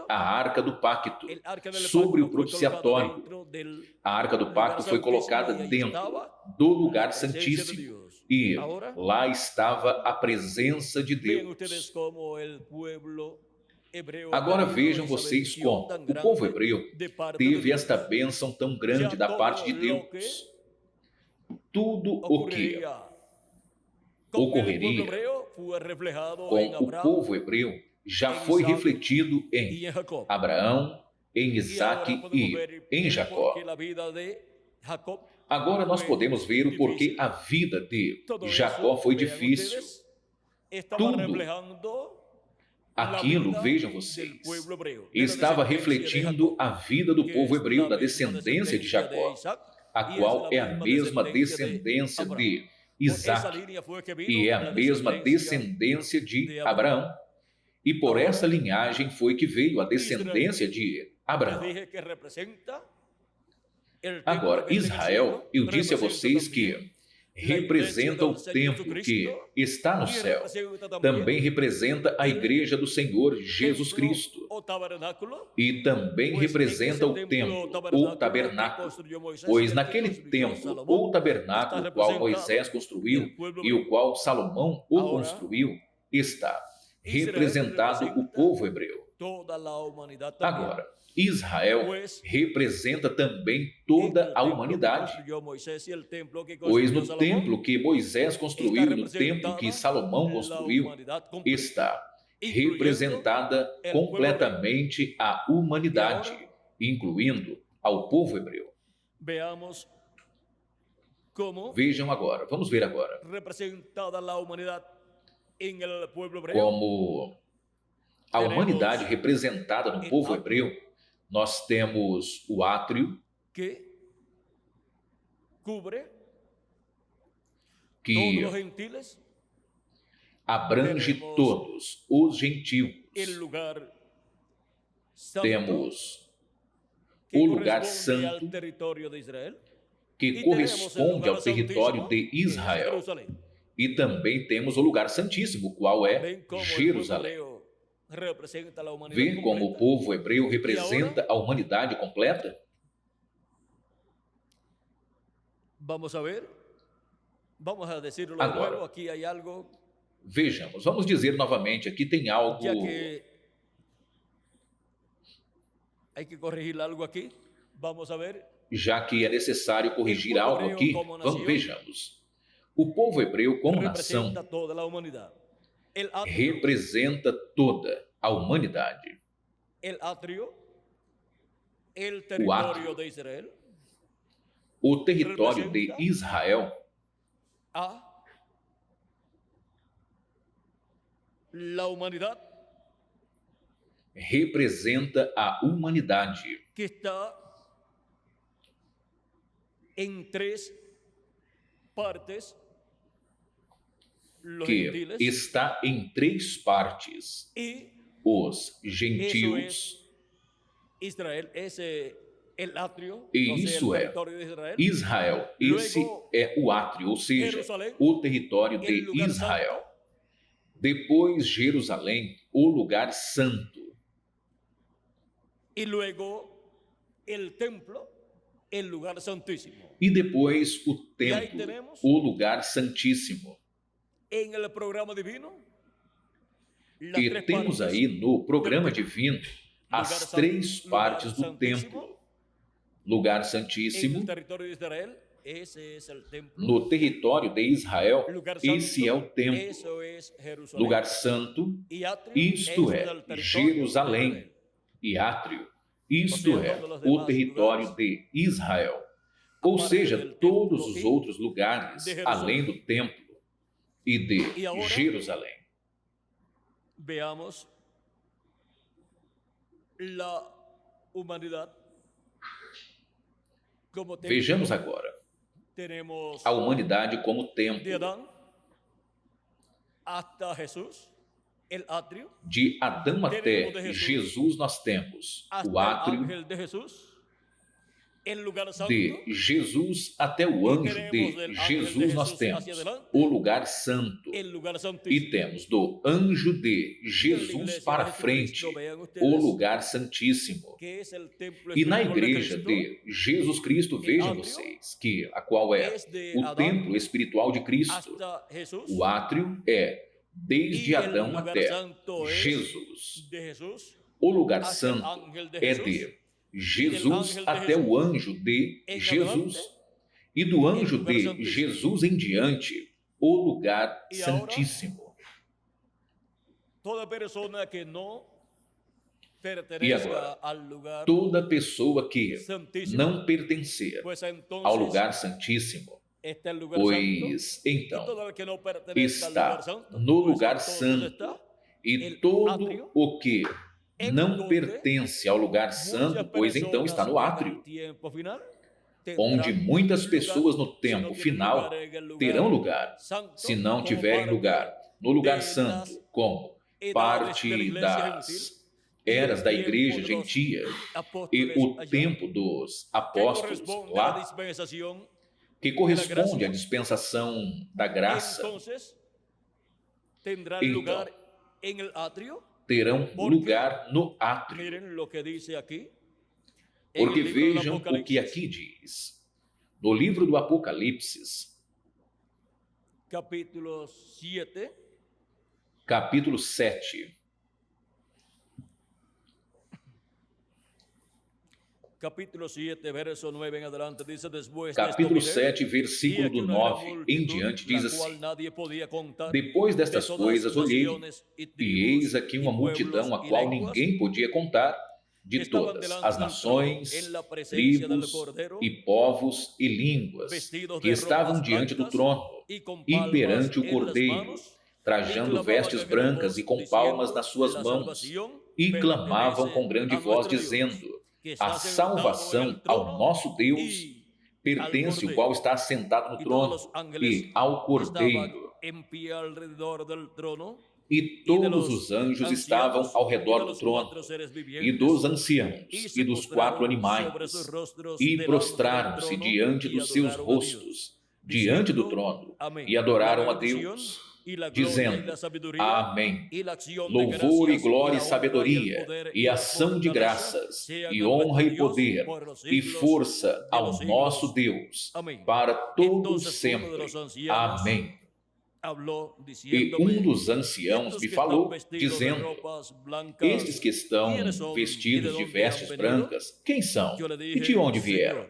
a arca do pacto, sobre o propiciatório. A arca do pacto foi colocada dentro do lugar santíssimo e lá estava a presença de Deus. Agora vejam vocês como o povo hebreu teve esta bênção tão grande da parte de Deus. Tudo o que ocorreria com o povo hebreu já foi refletido em Abraão, em Isaque e em Jacó. Agora nós podemos ver o porquê a vida de Jacó foi difícil. Tudo aquilo, vejam vocês, estava refletindo a vida do povo hebreu, da descendência de Jacó, a qual é a mesma descendência de Isaque, e é a mesma descendência de Abraão. E por essa linhagem foi que veio a descendência de Abraão. Agora, Israel, eu disse a vocês que representa o templo que está no céu. Também representa a igreja do Senhor Jesus Cristo. E também representa o templo, ou tabernáculo. Pois naquele templo, ou tabernáculo, o qual Moisés construiu e o qual Salomão o construiu, está representado o povo hebreu. Agora, Israel representa também toda a humanidade, pois no templo que Moisés construiu e no templo que Salomão construiu, está representada completamente a humanidade, incluindo ao povo hebreu. Vejam agora, vamos ver agora como a humanidade representada no povo hebreu. Nós temos o átrio, que abrange todos os gentios. Temos o lugar santo, que corresponde ao território de Israel. E também temos o lugar santíssimo, qual é Jerusalém. Vê como o povo hebreu representa a humanidade completa? Agora, vejamos, vamos dizer novamente, aqui tem algo... Já que é necessário corrigir algo aqui, vejamos. O povo hebreu como nação representa toda a humanidade. O átrio, o território de Israel, representa a humanidade, que está em três partes, que está em três partes: os gentios, e isso é Israel, esse é o átrio, ou seja, o território de Israel. Depois Jerusalém, o lugar santo. E depois o templo, o lugar santíssimo. E temos aí no programa divino as três partes do templo. Lugar santíssimo, no território de Israel, esse é o templo. Lugar santo, isto é Jerusalém, e átrio, isto é o território de Israel. Ou seja, todos os outros lugares, além do templo e de Jerusalém. Vejamos agora a humanidade como templo. De Adão até Jesus nós temos o átrio, de Jesus até o anjo de Jesus nós temos o lugar santo, e temos do anjo de Jesus para frente o lugar santíssimo. E na igreja de Jesus Cristo, vejam vocês, que a qual é o templo espiritual de Cristo, o átrio é desde Adão até Jesus. O lugar santo é de Jesus até o anjo de Jesus, e do anjo de Jesus em diante, o lugar santíssimo. E agora, toda pessoa que não pertencer ao lugar santíssimo, pois então está no lugar santo, e todo o que não pertence ao lugar santo, pois então está no átrio, onde muitas pessoas no tempo final terão lugar, se não tiverem lugar no lugar santo, como parte das eras da igreja gentia e o tempo dos apóstolos lá, que corresponde à dispensação da graça, então terão lugar no átrio. Porque vejam o que aqui diz, no livro do Apocalipse, capítulo 7. Capítulo 7, verso 9 em adelante, diz: Capítulo 7, versículo do 9 em diante, diz assim: Depois destas coisas olhei, e eis aqui uma multidão a qual ninguém podia contar, de todas as nações, tribos e povos e línguas, que estavam diante do trono e perante o Cordeiro, trajando vestes brancas e com palmas nas suas mãos, e clamavam com grande voz, dizendo: A salvação ao nosso Deus pertence, o qual está assentado no trono, e ao Cordeiro. E todos os anjos estavam ao redor do trono, e dos anciãos, e dos 4 animais, e prostraram-se diante dos seus rostos, diante do trono, e adoraram a Deus, dizendo: Amém. Louvor e glória e sabedoria, e ação de graças, e honra e poder, e força ao nosso Deus, para todos sempre. Amém. E um dos anciãos me falou, dizendo: Estes que estão vestidos de vestes brancas, quem são? E de onde vieram?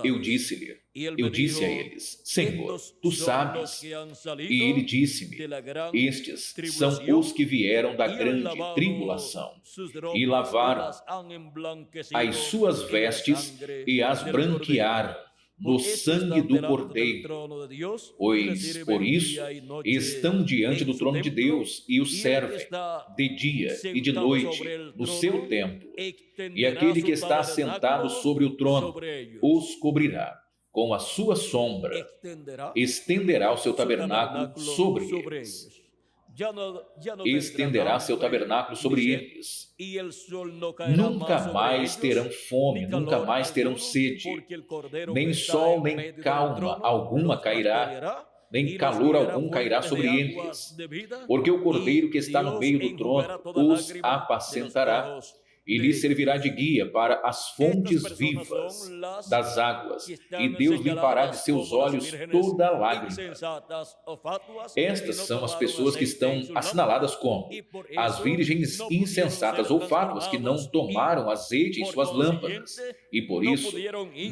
Eu disse a eles: Senhor, tu sabes. E ele disse-me: Estes são os que vieram da grande tribulação, e lavaram as suas vestes e as branquearam no sangue do Cordeiro, pois por isso estão diante do trono de Deus e o servem de dia e de noite no seu templo, e aquele que está assentado sobre o trono os cobrirá com a sua sombra, estenderá o seu tabernáculo sobre eles. Estenderá seu tabernáculo sobre eles. Nunca mais terão fome, nunca mais terão sede, nem sol, nem calma alguma cairá, nem calor algum cairá sobre eles, porque o Cordeiro que está no meio do trono os apacentará, e lhe servirá de guia para as fontes vivas das águas, e Deus limpará de seus olhos toda lágrima. Estas são as pessoas que estão assinaladas como as virgens insensatas ou fátuas, que não tomaram azeite em suas lâmpadas, e por isso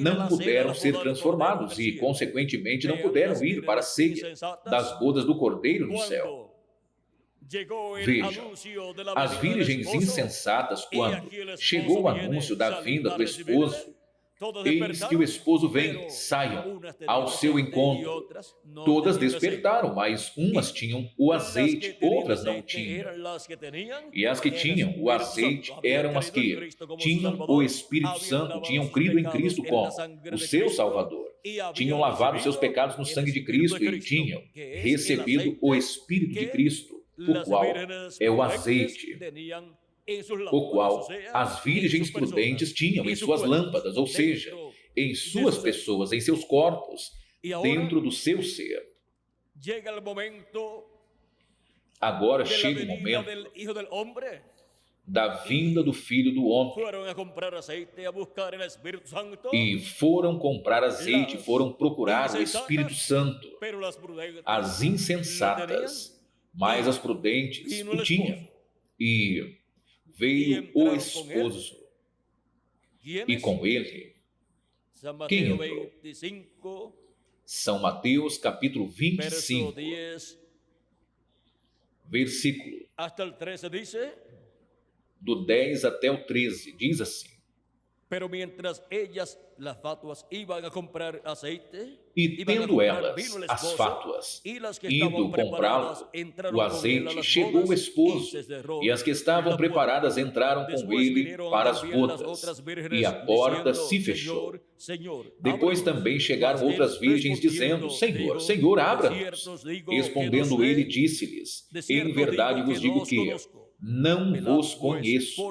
não puderam ser transformados e, consequentemente, não puderam ir para a ceia das bodas do Cordeiro no céu. Vejam, as virgens insensatas, quando chegou o anúncio da vinda do esposo, eis que o esposo vem, saiam ao seu encontro. Todas despertaram, mas umas tinham o azeite, outras não tinham. E as que tinham o azeite eram as que tinham o Espírito Santo, tinham crido em Cristo como o seu Salvador, tinham lavado seus pecados no sangue de Cristo e tinham recebido o Espírito de Cristo, o qual é o azeite, o qual as virgens prudentes tinham em suas lâmpadas, ou seja, em suas pessoas, em seus corpos, dentro do seu ser. Agora chega o momento da vinda do Filho do Homem. E foram comprar azeite, foram procurar o Espírito Santo. As insensatas, mas as prudentes o tinham. E veio o esposo, e com ele, quem entrou? São Mateus capítulo 25, versículo do 10 até o 13, diz assim: E tendo elas, as fátuas, ido comprá-lo, o azeite, chegou o esposo, e as que estavam preparadas entraram com ele para as bodas, e a porta se fechou. Depois também chegaram outras virgens, dizendo: Senhor, Senhor, abra-nos. Respondendo ele, disse-lhes: Em verdade vos digo que, não vos conheço.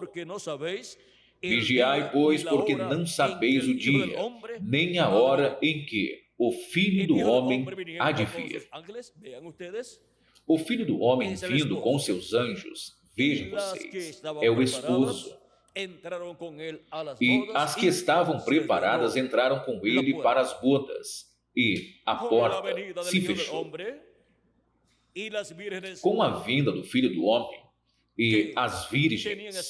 Vigiai, pois, porque não sabeis o dia, nem a hora em que o Filho do Homem há de vir. O Filho do Homem vindo com seus anjos, vejam vocês, é o esposo. E as que estavam preparadas entraram com ele para as bodas, e a porta se fechou. Com a vinda do Filho do Homem, e as virgens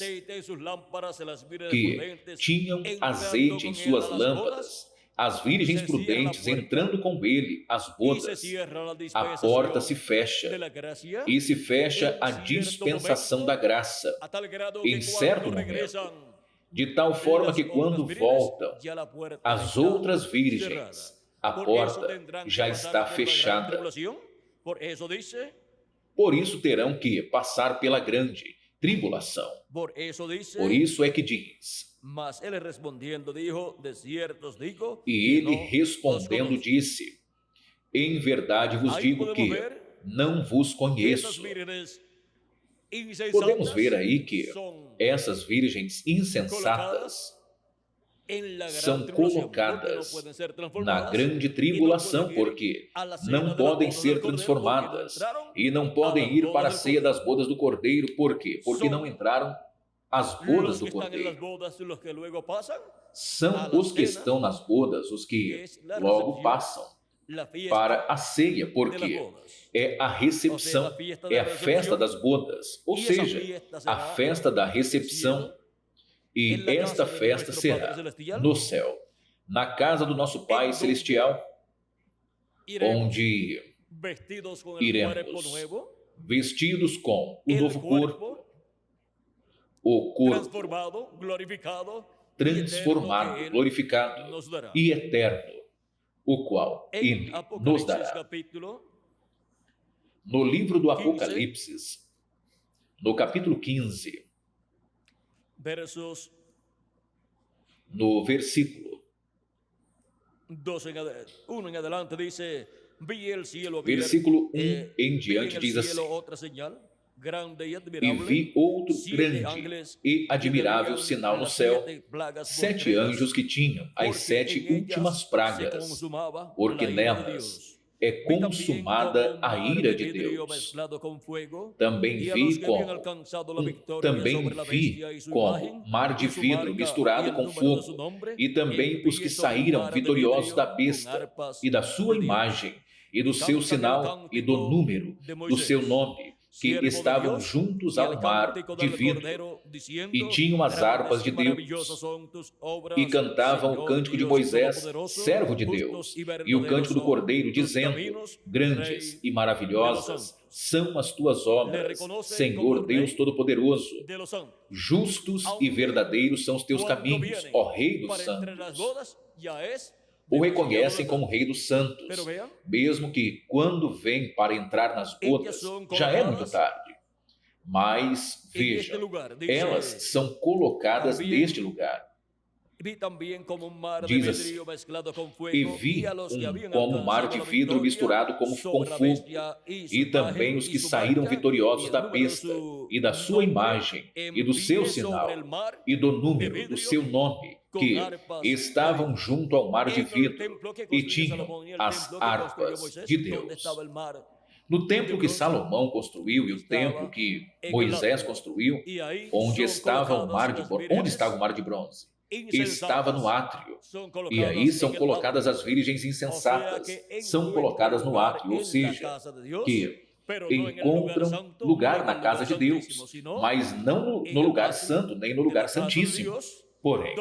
que tinham azeite em suas lâmpadas, as virgens prudentes entrando com ele às bodas, a porta se fecha, e se fecha a dispensação da graça, em certo momento, de tal forma que quando voltam as outras virgens, a porta já está fechada. Por isso terão que passar pela grande tribulação. Por isso é que diz: e ele respondendo disse: em verdade vos digo que não vos conheço. Podemos ver aí que essas virgens insensatas são colocadas na grande tribulação, porque não podem ser transformadas e não podem ir para a ceia das bodas do Cordeiro. Por quê? Porque não entraram às bodas do Cordeiro. São os que estão nas bodas os que logo passam para a ceia, porque é a recepção, é a festa das bodas, ou seja, a festa da recepção. E esta festa será no céu, na casa do nosso Pai Celestial, onde iremos vestidos com o novo corpo, o corpo transformado, glorificado e eterno, o qual Ele nos dará. No livro do Apocalipse, no capítulo 15, no versículo 1 em diante diz assim: e vi outro grande e admirável sinal no céu, 7 anjos que tinham as 7 últimas pragas, porque nelas é consumada a ira de Deus. Também vi como mar de vidro misturado com fogo, e também os que saíram vitoriosos da besta e da sua imagem, e do seu sinal e do número do seu nome, que estavam juntos ao mar de vidro, e tinham as harpas de Deus, e cantavam o cântico de Moisés, servo de Deus, e o cântico do Cordeiro, dizendo: grandes e maravilhosas são as tuas obras, Senhor Deus Todo-Poderoso. Justos e verdadeiros são os teus caminhos, ó Rei dos Santos. O reconhecem como Rei dos Santos, mesmo que quando vem para entrar nas bodas, já é muito tarde. Mas, vejam, elas são colocadas neste lugar. Diz assim: e vi como um mar de vidro misturado com fogo, e também os que saíram vitoriosos da besta, e da sua imagem, e do seu sinal, e do número do seu nome, que estavam junto ao mar de vidro, e tinham as harpas de Deus. No templo que Salomão construiu e o templo que Moisés construiu, onde estava o mar de bronze? Estava no átrio, e aí são colocadas as virgens insensatas, são colocadas no átrio, ou seja, que encontram lugar na casa de Deus, mas não no lugar santo, nem no lugar santíssimo, porém,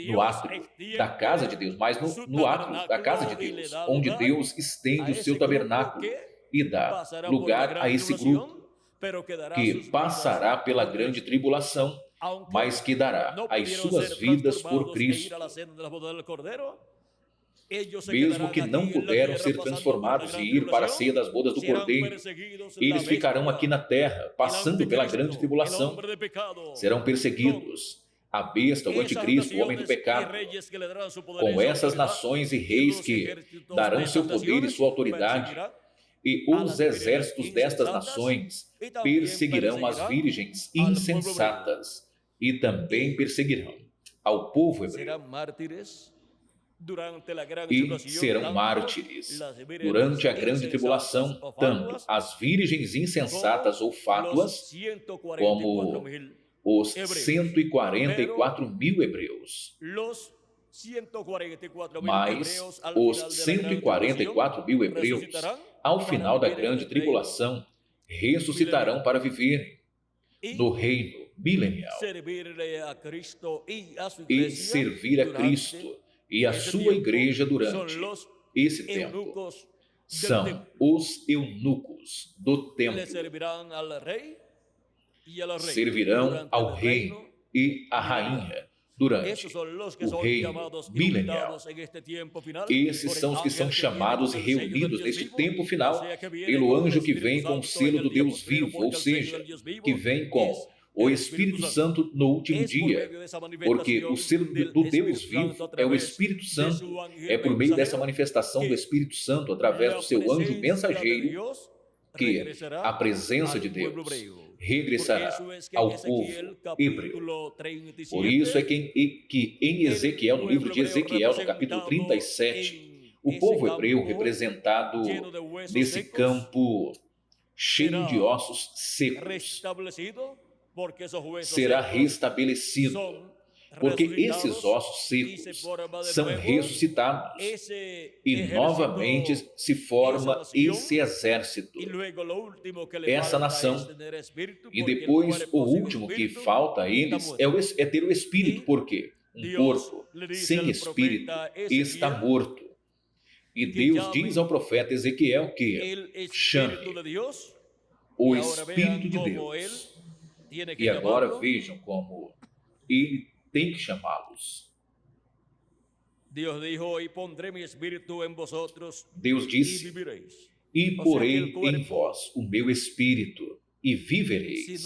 no átrio da casa de Deus, mas no átrio da casa de Deus, onde Deus estende o seu tabernáculo e dá lugar a esse grupo, que passará pela grande tribulação, mas que dará as suas vidas por Cristo. Mesmo que não puderam ser transformados e ir para a ceia das bodas do Cordeiro, eles ficarão aqui na terra, passando pela grande tribulação. Serão perseguidos. A besta, o anticristo, o homem do pecado, com essas nações e reis que darão seu poder e sua autoridade, E os exércitos destas nações perseguirão as virgens insensatas e também perseguirão ao povo hebreu. E serão mártires durante a grande tribulação, tanto as virgens insensatas ou fátuas, como os 144.000 hebreus. Mas os 144.000 hebreus, ao final da grande tribulação, ressuscitarão para viver no reino milenial e servir a Cristo e a sua igreja durante esse tempo. São os eunucos do templo. Servirão ao rei e à rainha durante o reino milenial. Esses são os que são chamados e reunidos neste tempo final pelo anjo que vem com o selo do Deus vivo, ou seja, que vem com o Espírito Santo no último dia, porque o selo do Deus vivo é o Espírito Santo. É por meio dessa manifestação do Espírito Santo, através do seu anjo mensageiro, que a presença de Deus regressará ao povo hebreu. Por isso é que em Ezequiel, no livro de Ezequiel, no capítulo 37, o povo hebreu representado nesse campo cheio de ossos secos será restabelecido, porque esses ossos secos são ressuscitados e novamente se forma esse exército, essa nação. E depois o último que falta a eles é ter o Espírito, porque um corpo sem Espírito está morto. E Deus diz ao profeta Ezequiel que chame o Espírito de Deus. E agora vejam como ele tem que chamá-los. Deus disse: e porei em vós o meu Espírito, e vivereis.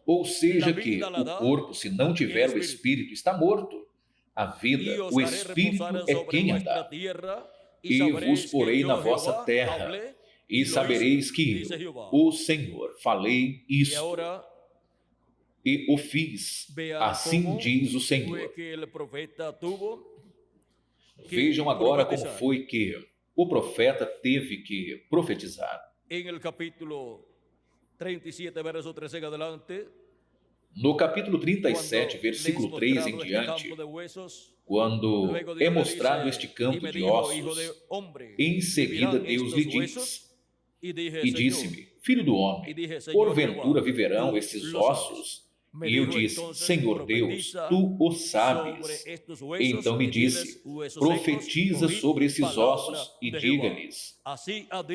Ou seja que o corpo, se não tiver o Espírito, está morto. A vida, o Espírito é quem a dá. E vos porei na vossa terra, e sabereis que eu, o Senhor, falei isto, e o fiz, assim diz o Senhor. Vejam agora como foi que o profeta teve que profetizar. No capítulo 37, versículo 3 em diante, quando é mostrado este campo de ossos, em seguida Deus lhe diz: e disse-me, filho do homem, porventura viverão esses ossos? E eu disse: Senhor Deus, tu o sabes. Então me disse: profetiza sobre esses ossos e diga-lhes: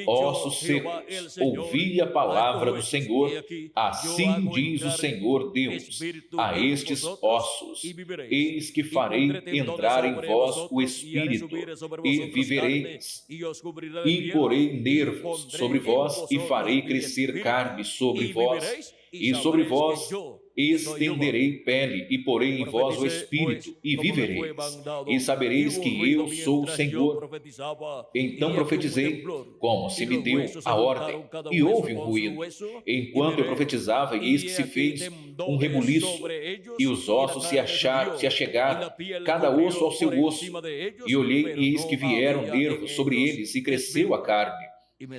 ossos secos, ouvi a palavra do Senhor. Assim diz o Senhor Deus a estes ossos: eis que farei entrar em vós o Espírito, e vivereis. E porei nervos sobre vós, e farei crescer carne sobre vós, e sobre vós estenderei pele, e porei em vós o Espírito, e vivereis, e sabereis que eu sou o Senhor. Então profetizei, como se me deu a ordem, e houve um ruído. Enquanto eu profetizava, eis que se fez um rebuliço, e os ossos se achegaram, cada osso ao seu osso. E olhei, e eis que vieram nervos sobre eles, e cresceu a carne,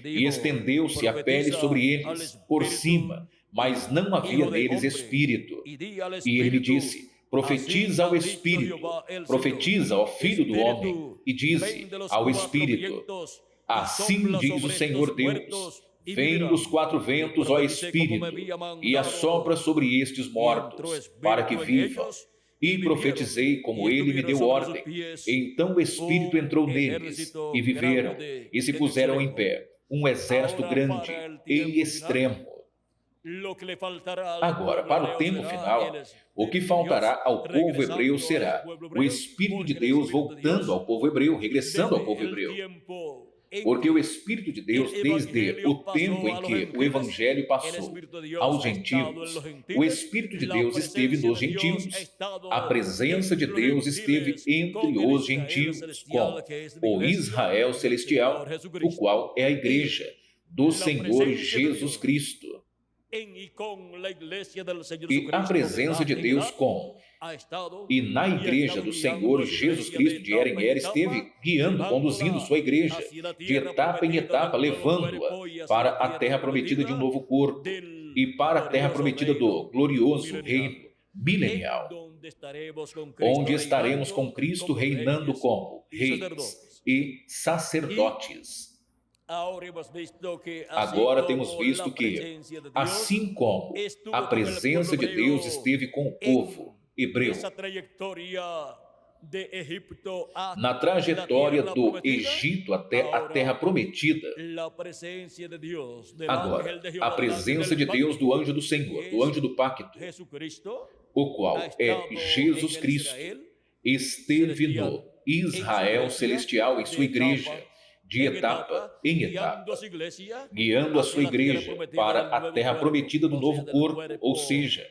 e estendeu-se a pele sobre eles, por cima, mas não havia neles espírito. E ele me disse: profetiza ao Espírito, profetiza ao Filho do Homem, e dize ao Espírito: assim diz o Senhor Deus, vem dos quatro ventos, ó Espírito, e assopra sobre estes mortos, para que vivam. E profetizei como ele me deu ordem. Então o Espírito entrou neles, e viveram, e se puseram em pé, um exército grande e extremo. Agora, para o tempo final, o que faltará ao povo hebreu será o Espírito de Deus voltando ao povo hebreu, regressando ao povo hebreu. Porque o Espírito de Deus, desde o tempo em que o Evangelho passou aos gentios, o Espírito de Deus esteve nos gentios. A presença de Deus esteve entre os gentios, com o Israel celestial, o qual é a igreja do Senhor Jesus Cristo. E a presença de Deus e na igreja do Senhor Jesus Cristo, de era em era, esteve guiando, conduzindo sua igreja, de etapa em etapa, levando-a para a terra prometida de um novo corpo e para a terra prometida do glorioso reino milenial, onde estaremos com Cristo reinando como reis e sacerdotes. Agora temos visto que, assim como a presença de Deus esteve com o povo hebreu na trajetória do Egito até a terra prometida, agora a presença de Deus do anjo do Senhor, do anjo do pacto, o qual é Jesus Cristo, esteve no Israel celestial em sua igreja, de etapa em etapa, guiando a sua igreja para a terra prometida do novo corpo, ou seja,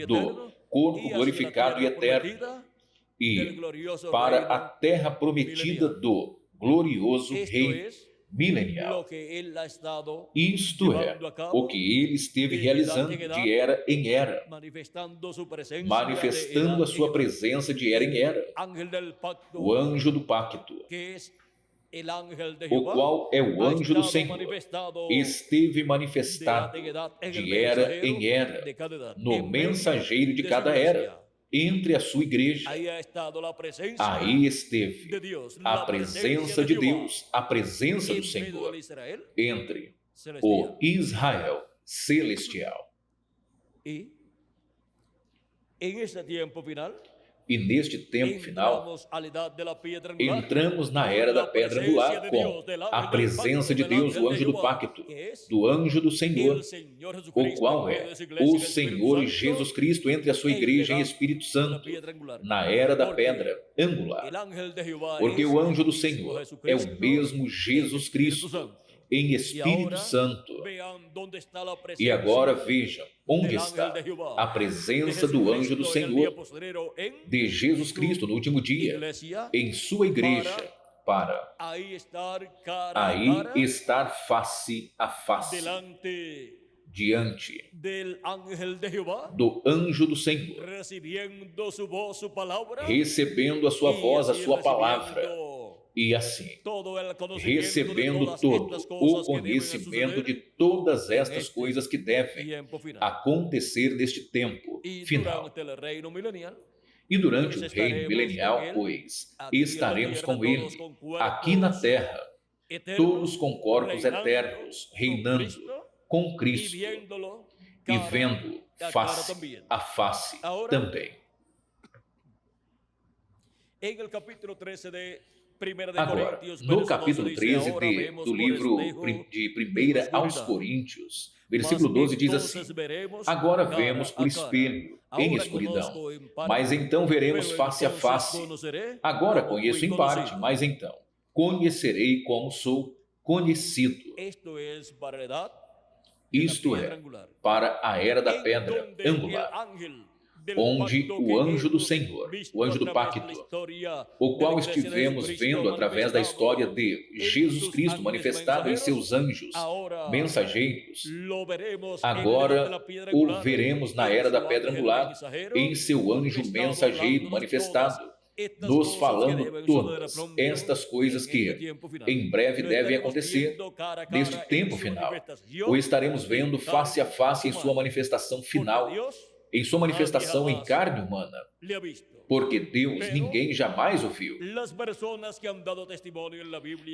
do corpo glorificado e eterno, e para a terra prometida do glorioso reino milenial. Isto é o que ele esteve realizando de era em era, manifestando a sua presença de era em era, o anjo do pacto, o qual é o anjo do Senhor, esteve manifestado de era em era, no mensageiro de cada era, entre a sua igreja. Aí esteve a presença de Deus, a presença do Senhor, entre o Israel celestial. E neste tempo final, entramos na era da pedra angular com a presença de Deus, o anjo do pacto, do anjo do Senhor, o qual é o Senhor Jesus Cristo entre a sua igreja em Espírito Santo, na era da pedra angular. Porque o anjo do Senhor é o mesmo Jesus Cristo em Espírito Santo. E agora vejam onde está a presença do anjo do Senhor, de Jesus Cristo no último dia, em sua igreja, para aí estar face a face, diante do anjo do Senhor, recebendo a sua voz, a sua palavra, e assim, recebendo todo o conhecimento de todas estas coisas que devem acontecer neste tempo final. E durante o reino milenial, pois, estaremos com ele, aqui na terra, todos com corpos eternos, reinando com Cristo e vendo face a face também. Agora, no capítulo 13 do livro de 1 aos Coríntios, versículo 12 diz assim: agora vemos por espelho, em escuridão, mas então veremos face a face. Agora conheço em parte, mas então conhecerei como sou conhecido. Isto é, para a era da pedra angular, onde o anjo do Senhor, o anjo do pacto, o qual estivemos vendo através da história de Jesus Cristo manifestado em seus anjos mensageiros, agora o veremos na era da pedra angular, em seu anjo mensageiro manifestado, nos falando todas estas coisas que em breve devem acontecer neste tempo final, o estaremos vendo face a face em sua manifestação final, em sua manifestação em carne humana, porque Deus ninguém jamais o viu.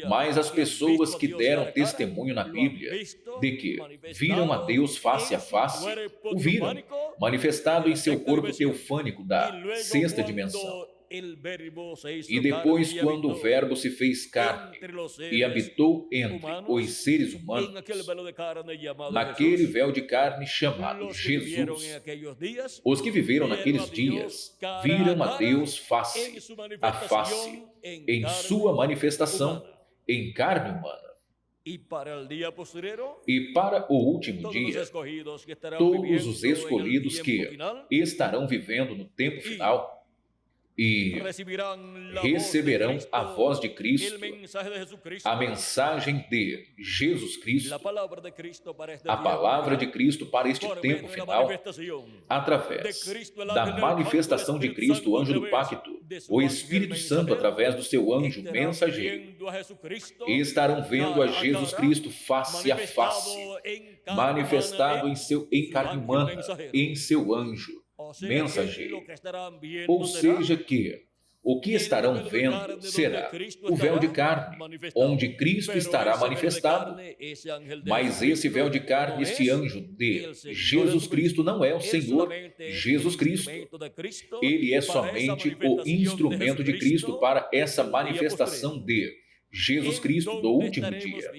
Mas as pessoas que deram testemunho na Bíblia de que viram a Deus face a face, o viram manifestado em seu corpo teofânico da sexta dimensão. E depois, quando o Verbo se fez carne e habitou entre os seres humanos, naquele véu de carne chamado Jesus, os que viveram naqueles dias viram a Deus face a face em sua manifestação em carne humana. E para o último dia, todos os escolhidos que estarão vivendo no tempo final e receberão a voz de Cristo, a mensagem de Jesus Cristo, a palavra de Cristo para este tempo final, através da manifestação de Cristo, o anjo do pacto, o Espírito Santo através do seu anjo mensageiro, estarão vendo a Jesus Cristo face a face, manifestado em carne humana, em seu anjo mensageiro. Ou seja que o que estarão vendo será o véu de carne, onde Cristo estará manifestado, mas esse véu de carne, esse anjo de Jesus Cristo não é o Senhor Jesus Cristo. Ele é somente o instrumento de Cristo para essa manifestação de Jesus Cristo do último dia.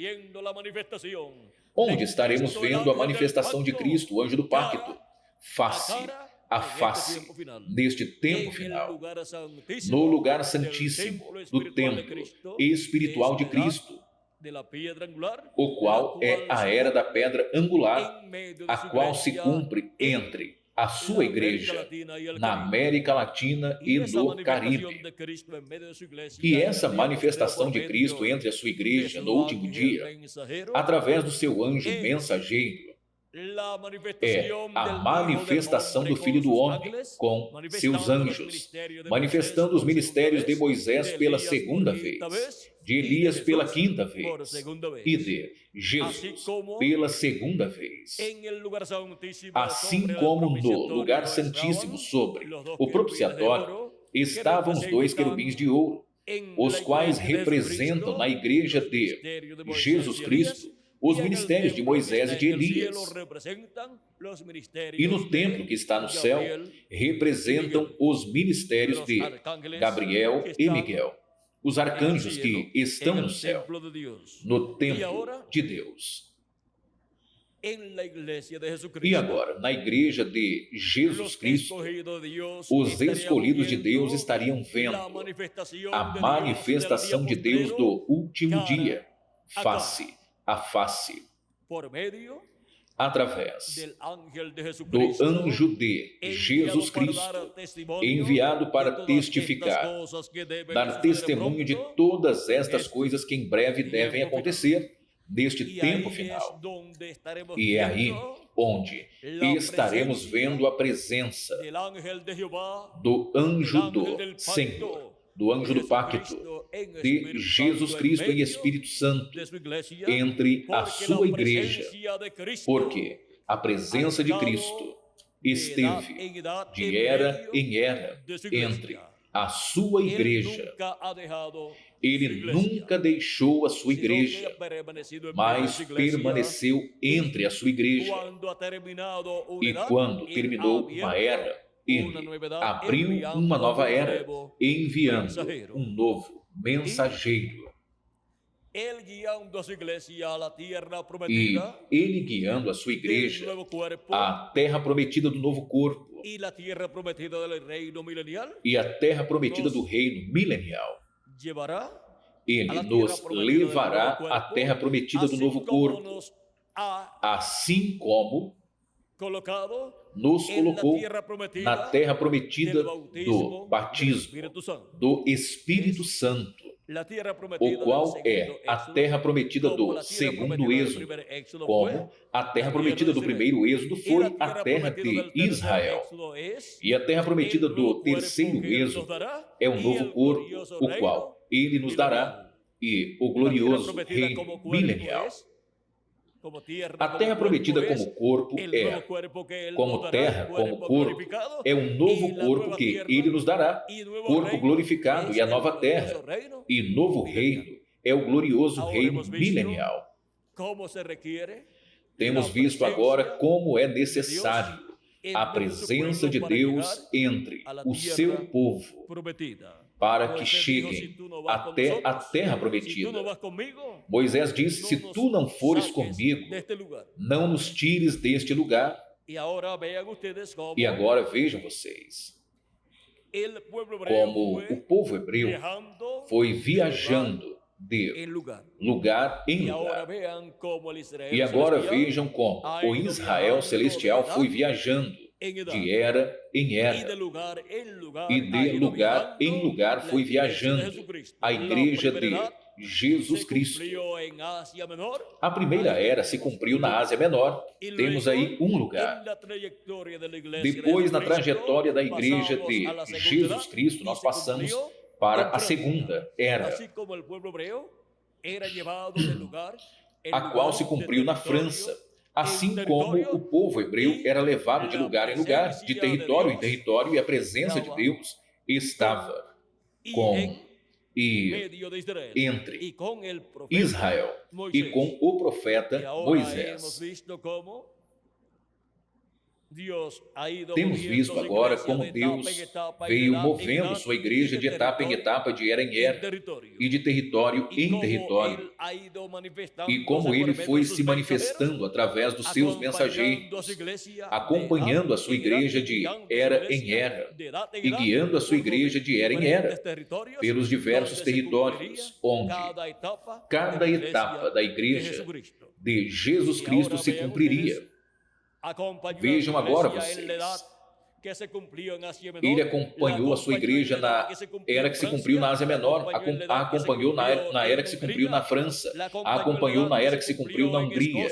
Onde estaremos vendo a manifestação de Cristo, o anjo do pacto, face a face, neste tempo final, no lugar santíssimo do templo espiritual de Cristo, o qual é a era da pedra angular, a qual se cumpre entre a sua igreja na América Latina e no Caribe. E essa manifestação de Cristo entre a sua igreja no último dia, através do seu anjo mensageiro, é a manifestação do Filho do Homem com seus anjos, manifestando os ministérios de Moisés pela segunda vez, de Elias pela quinta vez e de Jesus pela segunda vez. Assim como no lugar santíssimo sobre o propiciatório estavam os dois querubins de ouro, os quais representam na igreja de Jesus Cristo os ministérios de Moisés e de Elias. E no templo que está no céu, representam os ministérios de Gabriel e Miguel, os arcanjos que estão no céu, no templo de Deus. E agora, na igreja de Jesus Cristo, os escolhidos de Deus estariam vendo a manifestação de Deus do último dia, face a face, através do anjo de Jesus Cristo, enviado para testificar, dar testemunho de todas estas coisas que em breve devem acontecer neste tempo final. E é aí onde estaremos vendo a presença do anjo do Senhor, do anjo do pacto, de Jesus Cristo em Espírito Santo, entre a sua igreja, porque a presença de Cristo esteve de era em era entre a sua igreja. Ele nunca deixou a sua igreja, mas permaneceu entre a sua igreja. E quando terminou uma era, ele abriu uma nova era, enviando um novo mensageiro. E ele guiando a sua igreja à terra prometida do novo corpo e a terra prometida do reino milenial. Ele nos levará à terra prometida do novo corpo, assim como nos colocou na terra prometida do batismo do Espírito Santo, o qual é a terra prometida do segundo êxodo, como a terra prometida do primeiro êxodo foi a terra de Israel. E a terra prometida do terceiro êxodo é o novo corpo, o qual ele nos dará, e o glorioso reino milenial. A terra prometida como corpo como terra, como corpo, é um novo corpo que ele nos dará, corpo glorificado e a nova terra, e novo reino é o glorioso reino milenial. Temos visto agora como é necessário a presença de Deus entre o seu povo, para que cheguem até a terra prometida. Moisés disse: se tu não fores comigo, não nos tires deste lugar. E agora vejam vocês, como o povo hebreu foi viajando de lugar. lugar em lugar. E agora vejam como o Israel celestial foi viajando de era em era. E de lugar em lugar foi viajando a igreja de Jesus Cristo. A primeira era se cumpriu na Ásia Menor. Temos aí um lugar. Depois, na trajetória da igreja de Jesus Cristo, nós passamos para a segunda era, a qual se cumpriu na França. Assim como o povo hebreu era levado de lugar em lugar, de território em território, e a presença de Deus estava com e entre Israel e com o profeta Moisés. Temos visto agora como Deus veio movendo sua igreja de etapa em etapa, de era em era, e de território em território, e como Ele foi se manifestando através dos seus mensageiros, acompanhando a sua igreja de era em era, e guiando a sua igreja de era em era, pelos diversos territórios, onde cada etapa da igreja de Jesus Cristo se cumpriria. Vejam agora vocês. Ele acompanhou a sua igreja na era que se cumpriu na Ásia Menor, a acompanhou na era que se cumpriu na França, a acompanhou na era que se cumpriu na Hungria,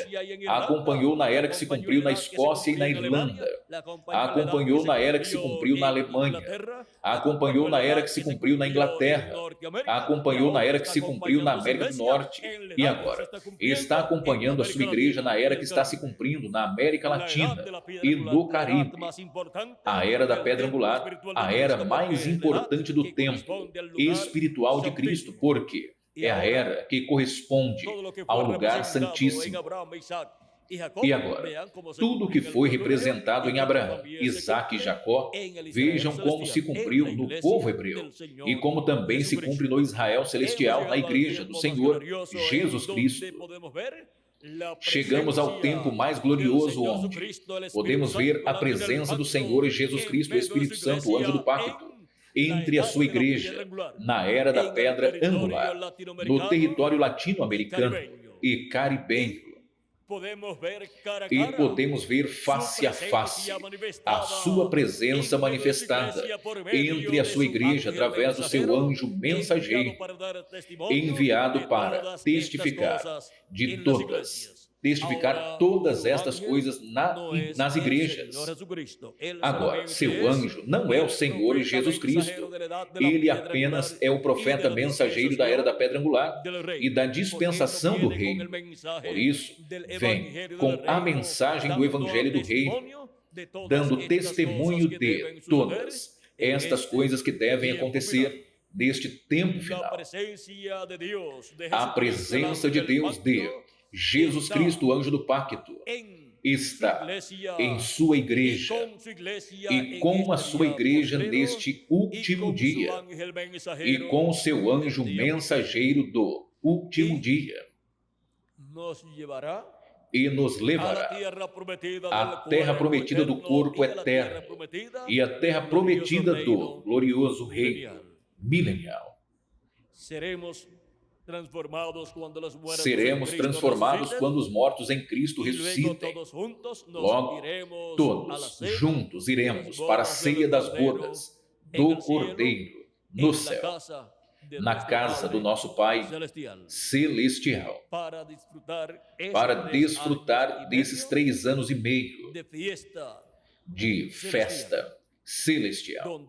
a acompanhou na era que se cumpriu na Escócia e na Irlanda, a acompanhou na era que se cumpriu na Alemanha, a acompanhou na era que se cumpriu na Inglaterra, a acompanhou na era que se cumpriu na América do Norte, e agora está acompanhando a sua igreja na era que está se cumprindo na América Latina e no Caribe. A era da pedra angular, a era mais importante do templo espiritual de Cristo, porque é a era que corresponde ao lugar santíssimo. E agora, tudo que foi representado em Abraão, Isaque e Jacó, vejam como se cumpriu no povo hebreu e como também se cumpre no Israel celestial, na igreja do Senhor Jesus Cristo. Chegamos ao tempo mais glorioso onde podemos ver a presença do Senhor Jesus Cristo, o Espírito Santo, o anjo do pacto, entre a sua igreja, na era da pedra angular, no território latino-americano e caribenho. E podemos ver face a face a sua presença manifestada entre a sua igreja através do seu anjo mensageiro, enviado para testificar todas estas coisas nas igrejas. Agora, seu anjo não é o Senhor Jesus Cristo. Ele apenas é o profeta mensageiro da era da pedra angular e da dispensação do reino. Por isso, vem com a mensagem do evangelho do reino, dando testemunho de todas estas coisas que devem acontecer neste tempo final. A presença de Deus, de Jesus Cristo, o anjo do pacto, está em sua igreja e com a sua igreja neste último dia e com o seu anjo mensageiro do último dia, e nos levará à terra prometida do corpo eterno e à terra prometida do glorioso reino milenial. Seremos transformados quando os mortos em Cristo ressuscitem. Logo, todos juntos iremos para a ceia das bodas do Cordeiro no céu, na casa do nosso Pai celestial, para desfrutar desses 3 anos e meio de festa celestial,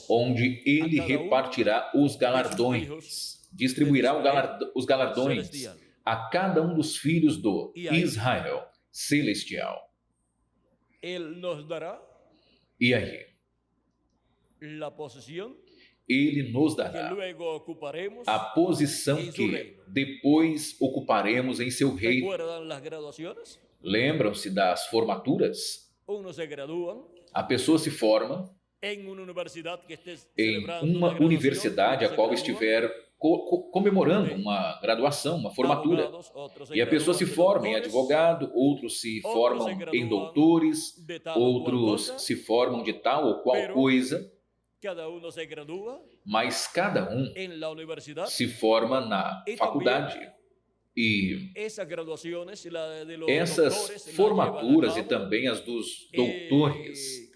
onde Ele repartirá os galardões, distribuirá os galardões a cada um dos filhos do Israel celestial. E aí, Ele nos dará a posição que depois ocuparemos em seu reino. Lembram-se das formaturas? A pessoa se forma em uma universidade a qual estiver comemorando uma graduação, uma formatura. E a pessoa se forma em advogado, outros se formam em doutores, outros se formam de tal ou qual coisa. mas cada um en la universidad. se forma na E faculdade. E Esas graduaciones, la de los essas doctores, la formaturas e llevan a cabo, também as dos doutores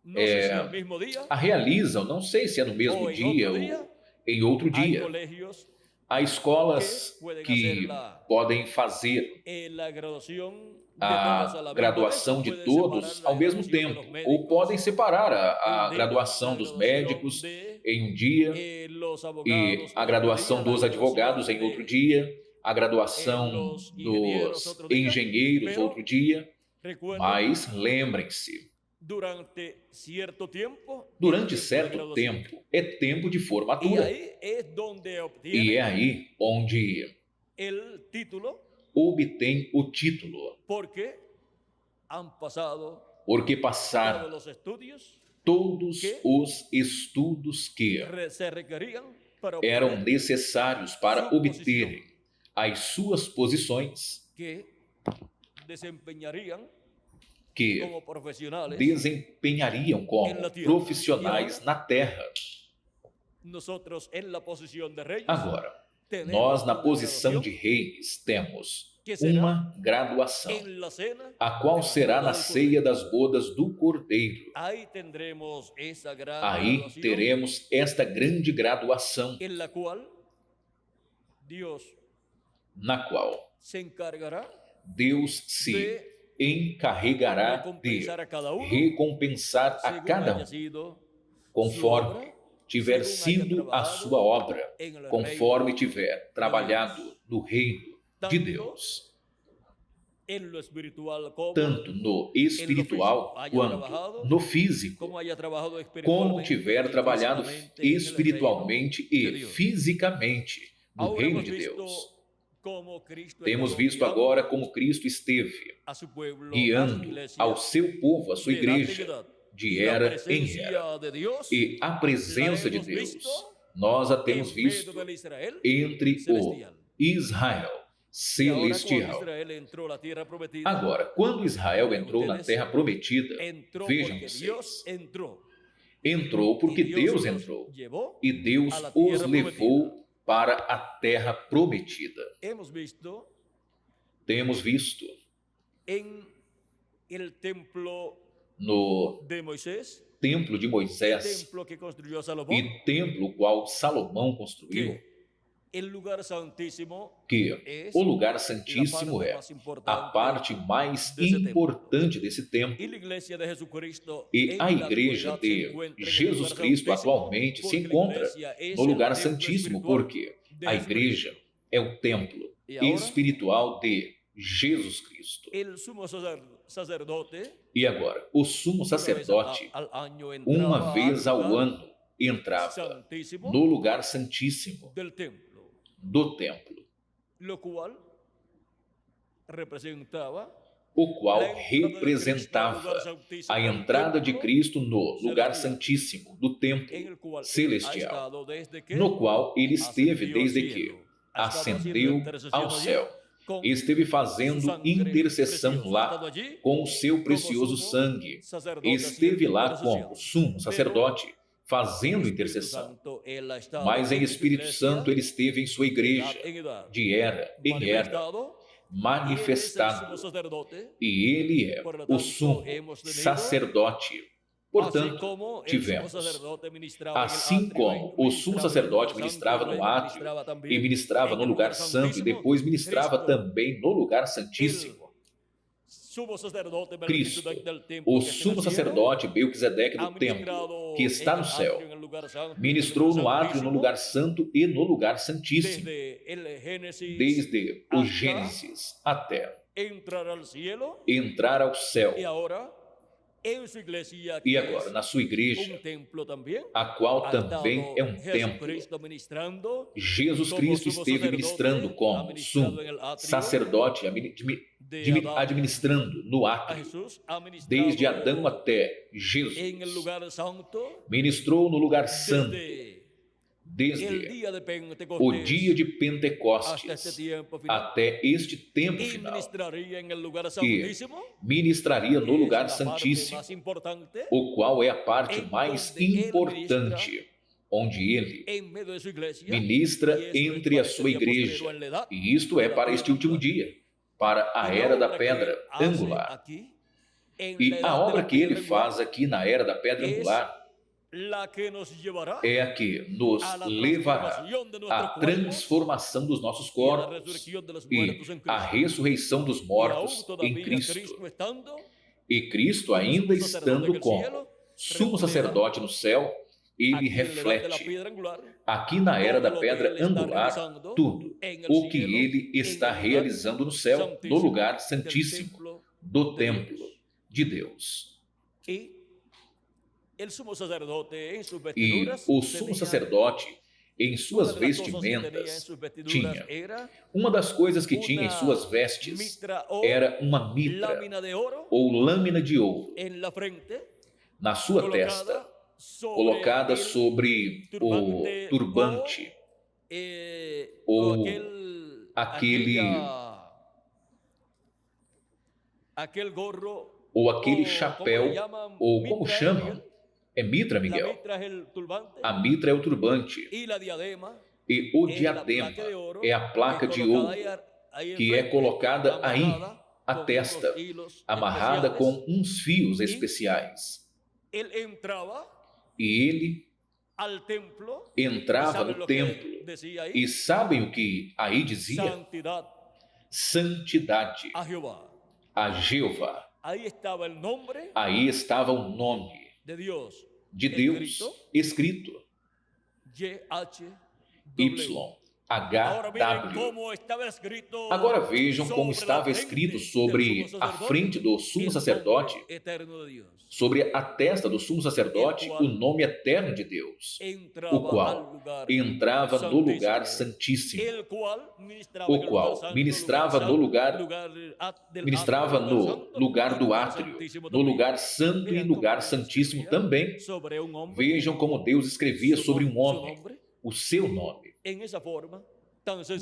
no sé si al mismo día a realizam, não sei se é no mesmo ou em dia outro ou dia. em outro Hay dia. colegios Há escolas que pueden que hacerla, podem fazer la graduación de todos a a la misma vez, graduação o de pueden todos separar la ao mesmo graduación de tempo, los ou médicos podem separar a un día, graduação la dos graduación médicos de em um dia los e abogados a otro graduação día, la dos advogados graduación em outro de dia, a graduação los ingenieros dos otro día, engenheiros outro pero dia. recuerden, Mas lembrem-se, durante cierto tiempo es durante tiempo de certo graduación. tempo é tempo de Y formatura. ahí es donde E é obtienen aí onde el título, obtém o título, porque han pasado porque todos passaram los estudios todos que os estudos que se requerían para eram obtener necessários para sua obterem as suas posições que desempeñarían que como profesionales. desempenhariam como en la tierra. profissionais na terra. Nosotros en la posición de reyes Agora, tenemos nós na una posição graduación de reis temos que será uma graduação, en la cena a qual de la será boda na del ceia Cordero. das bodas do Cordeiro. Ahí tendremos esa gran Aí graduación teremos esta grande graduação, en la cual Dios na qual se encargará Deus se de encarregará de recompensar a cada uno recompensar a según cada haya um, sido su conforme obra, tiver según haya sido a trabajado sua obra, en el conforme reino tiver trabalhado no reino de Deus, en lo espiritual como tanto no espiritual haya quanto trabajado, no físico, como haya trabajado como espiritualmente tiver y trabalhado físicamente en el espiritualmente reino de e Dios. fisicamente no Ahora reino hemos de visto Deus. como Cristo Temos estuvo visto guiando agora como Cristo esteve a su pueblo, a su guiando iglesia, ao seu povo, a sua de edad en igreja, edad. de Y la era em presencia era. de Dios E a presença de hemos Deus, visto nós a en temos medio visto del Israel entre o celestial. Israel Y ahora cuando celestial. Israel entró a la tierra prometida, Agora, quando Israel entrou na terra prometida, entró vejam porque vocês, Dios entró. entrou porque Y Deus los entrou llevó e Deus a la os tierra levou para a terra prometida. Hemos visto Temos visto en el templo no de Moisés, templo de el Moisés templo que construyó Salomón, e templo qual Salomão construiu, que el lugar santísimo que es o lugar la santíssimo parte é más a importante parte mais desse templo. importante desse templo. y la iglesia de Jesucristo E en a la igreja actualidad se de encuentra en el Jesus lugar Cristo santísimo, atualmente se porque la encontra iglesia es no el lugar templo santíssimo, espiritual porque de a Jesucristo. igreja é o templo E agora, espiritual de Jesus Cristo. El sumo sacerdote, E agora, o sumo sacerdote, al año uma entraba vez al ao lugar ano, entrava santísimo no lugar santíssimo del templo, do templo, lo cual representaba o qual la entrada de Cristo al representava lugar santísimo a del entrada de templo, Cristo no lugar celestial, santíssimo do en templo el cual él ha celestial, estado desde que no qual ele esteve ascendió al desde cielo. que Ha estado haciendo ascendeu intercesión ao allí céu. con Esteve su fazendo sangre intercessão preciosa. Ha lá estado allí com o seu precioso como sumo sangue. sacerdote Esteve haciendo lá intercesión. como sumo sacerdote fazendo Espíritu intercessão. Santo, él ha estado Mas em en su Espírito iglesia, Santo ele esteve em sua de igreja, edad en edad, de era em era, manifestado, y él es el manifestado. sumo sacerdote, E ele é por lo o tanto, sumo hemos tenido, sacerdote. así Portanto, como el sumo tivemos, sacerdote ministraba en el assim atrio, como o sumo sacerdote ministrava no átrio e ministrava no lugar santo e depois ministrava também no lugar santíssimo, Cristo, o sumo sacerdote Melquisedeque do templo, que está no céu, ministrou no átrio, no lugar santo e no lugar santíssimo, desde o Gênesis até entrar ao céu. E agora, na sua igreja, a qual também é um templo, Jesus Cristo esteve ministrando como sumo sacerdote, administrando no átrio, desde Adão até Jesus. Ministrou no lugar santo, desde o dia de Pentecostes até este tempo final, que ministraria no lugar santíssimo, o qual é a parte mais importante onde ele ministra entre a sua igreja. E isto é para este último dia, para a era da pedra angular. E a obra que ele faz aqui na era da pedra angular é a que nos levará à transformação dos nossos corpos e à ressurreição dos mortos em Cristo. E Cristo, ainda estando como sumo sacerdote no céu, ele reflete aqui na era da pedra angular tudo o que ele está realizando no céu, no lugar santíssimo do templo de Deus. E o sumo sacerdote, em suas vestimentas, tinha uma das coisas que tinha em suas vestes era uma mitra ou lâmina de ouro na sua testa, colocada sobre o turbante ou aquele chapéu, ou como chamam? É mitra, Miguel? A mitra é o turbante. E o diadema é a placa de ouro que é colocada aí, à testa, amarrada com uns fios especiais. E ele entrava no templo. E sabem o que aí dizia? Santidade a Jeová. Aí estava o nome de Deus escrito. YHWH. Agora vejam como estava escrito sobre a frente do sumo sacerdote, sobre a testa do sumo sacerdote, o nome eterno de Deus, o qual entrava no lugar santíssimo, o qual ministrava no lugar do átrio, no lugar santo e lugar santíssimo também. Vejam como Deus escrevia sobre um homem o seu nome,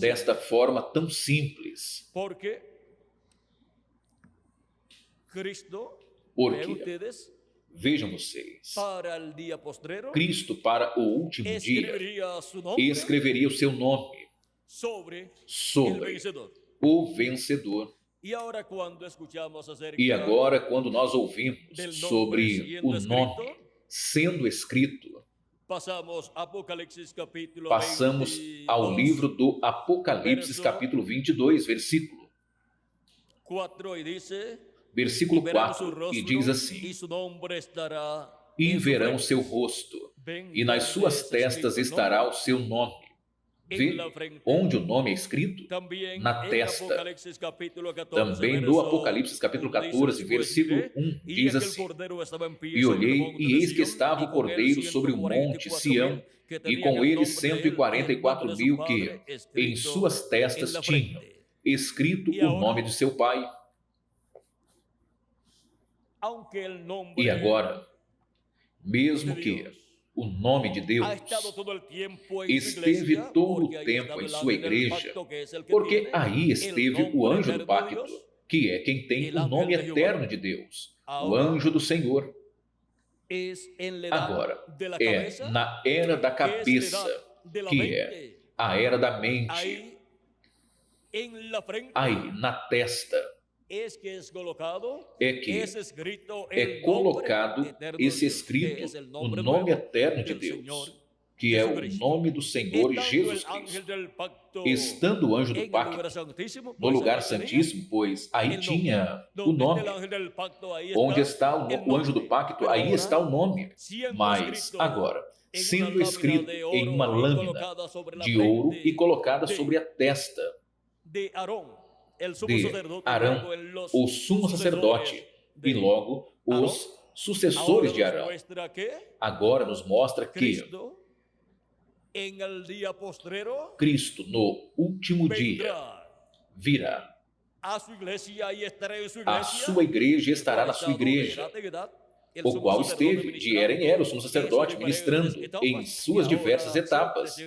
desta forma tão simples. Porque vejam vocês, Cristo para o último dia escreveria o seu nome sobre o vencedor. E agora, quando nós ouvimos sobre o nome sendo escrito, passamos ao livro do Apocalipse, capítulo 22, versículo 4, e diz assim: e verão seu rosto, e nas suas testas estará o seu nome. Vê onde o nome é escrito? Na testa. Também no Apocalipse capítulo 14, versículo 1, diz assim: e olhei, e eis que estava o Cordeiro sobre o monte Sião, e com ele 144.000 que em suas testas tinham escrito o nome de seu Pai. E agora, mesmo que o nome de Deus esteve todo o tempo em sua igreja, porque aí esteve o anjo do pacto, que é quem tem o nome eterno de Deus, o anjo do Senhor. Agora, é na era da cabeça, que é a era da mente, aí na testa, é que é colocado esse escrito, o nome eterno de Deus, que é o nome do Senhor Jesus Cristo. Estando o anjo do pacto no lugar santíssimo, pois aí tinha o nome. Onde está o anjo do pacto, aí está o nome. Mas agora, sendo escrito em uma lâmina de ouro e colocada sobre a testa de Arão, o sumo sacerdote, e logo os sucessores de Arão. Agora nos mostra que Cristo no último dia virá. A sua igreja estará na sua igreja, o qual esteve de era em era o sumo sacerdote ministrando em suas diversas etapas.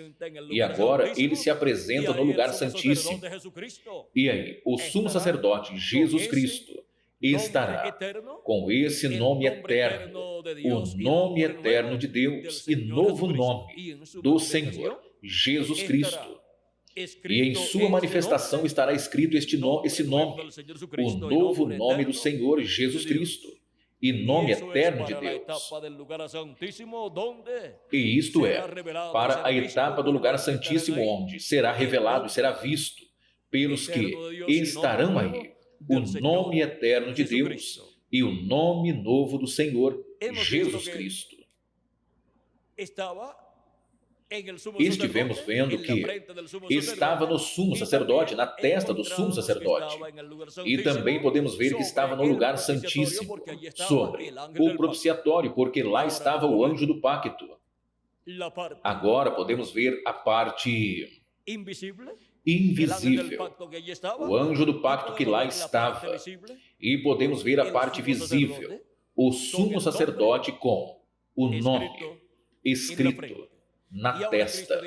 E agora ele se apresenta no lugar santíssimo. E aí, o sumo sacerdote Jesus Cristo, estará com esse nome eterno, o nome eterno de Deus e novo nome do Senhor Jesus Cristo. E em sua manifestação estará escrito esse nome, o novo nome do Senhor Jesus Cristo e nome eterno de Deus. E isto é, para a etapa do lugar santíssimo, onde será revelado e será visto pelos que estarão aí o nome eterno de Deus e o nome novo do Senhor Jesus Cristo. Estivemos vendo que estava no sumo sacerdote, na testa do sumo sacerdote. E também podemos ver que estava no lugar santíssimo, sobre o propiciatório, porque lá estava o anjo do pacto. Agora podemos ver a parte invisível, o anjo do pacto que lá estava. E podemos ver a parte visível, o sumo sacerdote com o nome escrito na testa.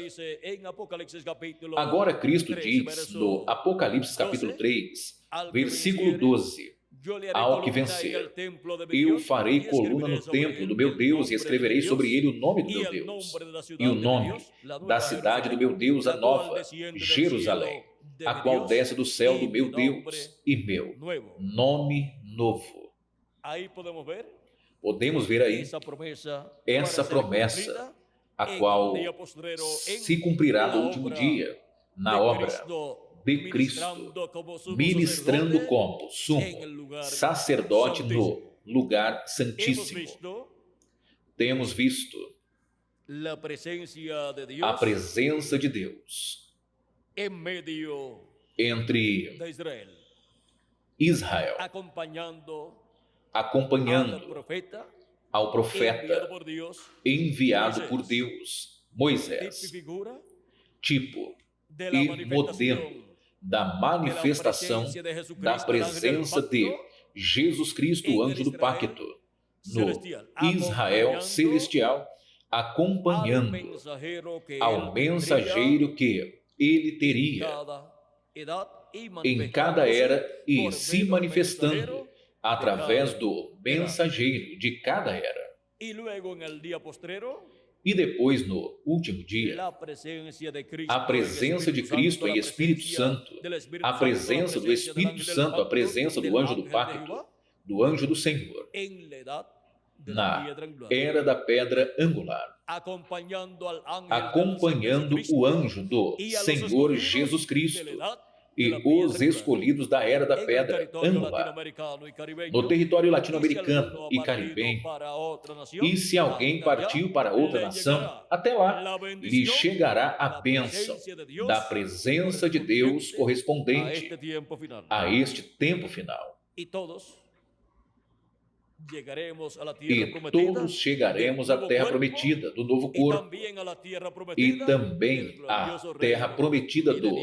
Agora Cristo diz no Apocalipse capítulo 3, versículo 12, ao que vencer, eu farei coluna no templo do meu Deus e escreverei sobre ele o nome do meu Deus e o nome da cidade do meu Deus, a nova Jerusalém, a qual desce do céu do meu Deus e meu nome novo. Podemos ver aí essa promessa, a qual se cumprirá no último dia, na obra de Cristo, ministrando como sumo sacerdote no lugar santíssimo. Temos visto a presença de Deus entre Israel, acompanhando ao profeta enviado por Deus, Moisés, tipo e modelo da manifestação da presença de Jesus Cristo, o anjo do pacto, no Israel celestial, acompanhando ao mensageiro que ele teria em cada era e se manifestando através do mensageiro de cada era. E depois, no último dia, a presença de Cristo em Espírito Santo, a presença do Espírito Santo, a presença do anjo do pacto, do anjo do Senhor, na era da pedra angular, acompanhando o anjo do Senhor Jesus Cristo e os escolhidos da era da pedra angular, no território latino-americano e caribenho. E se alguém partiu para outra nação, até lá lhe chegará a bênção da presença de Deus correspondente a este tempo final. E todos chegaremos à terra prometida do novo corpo e também à terra prometida do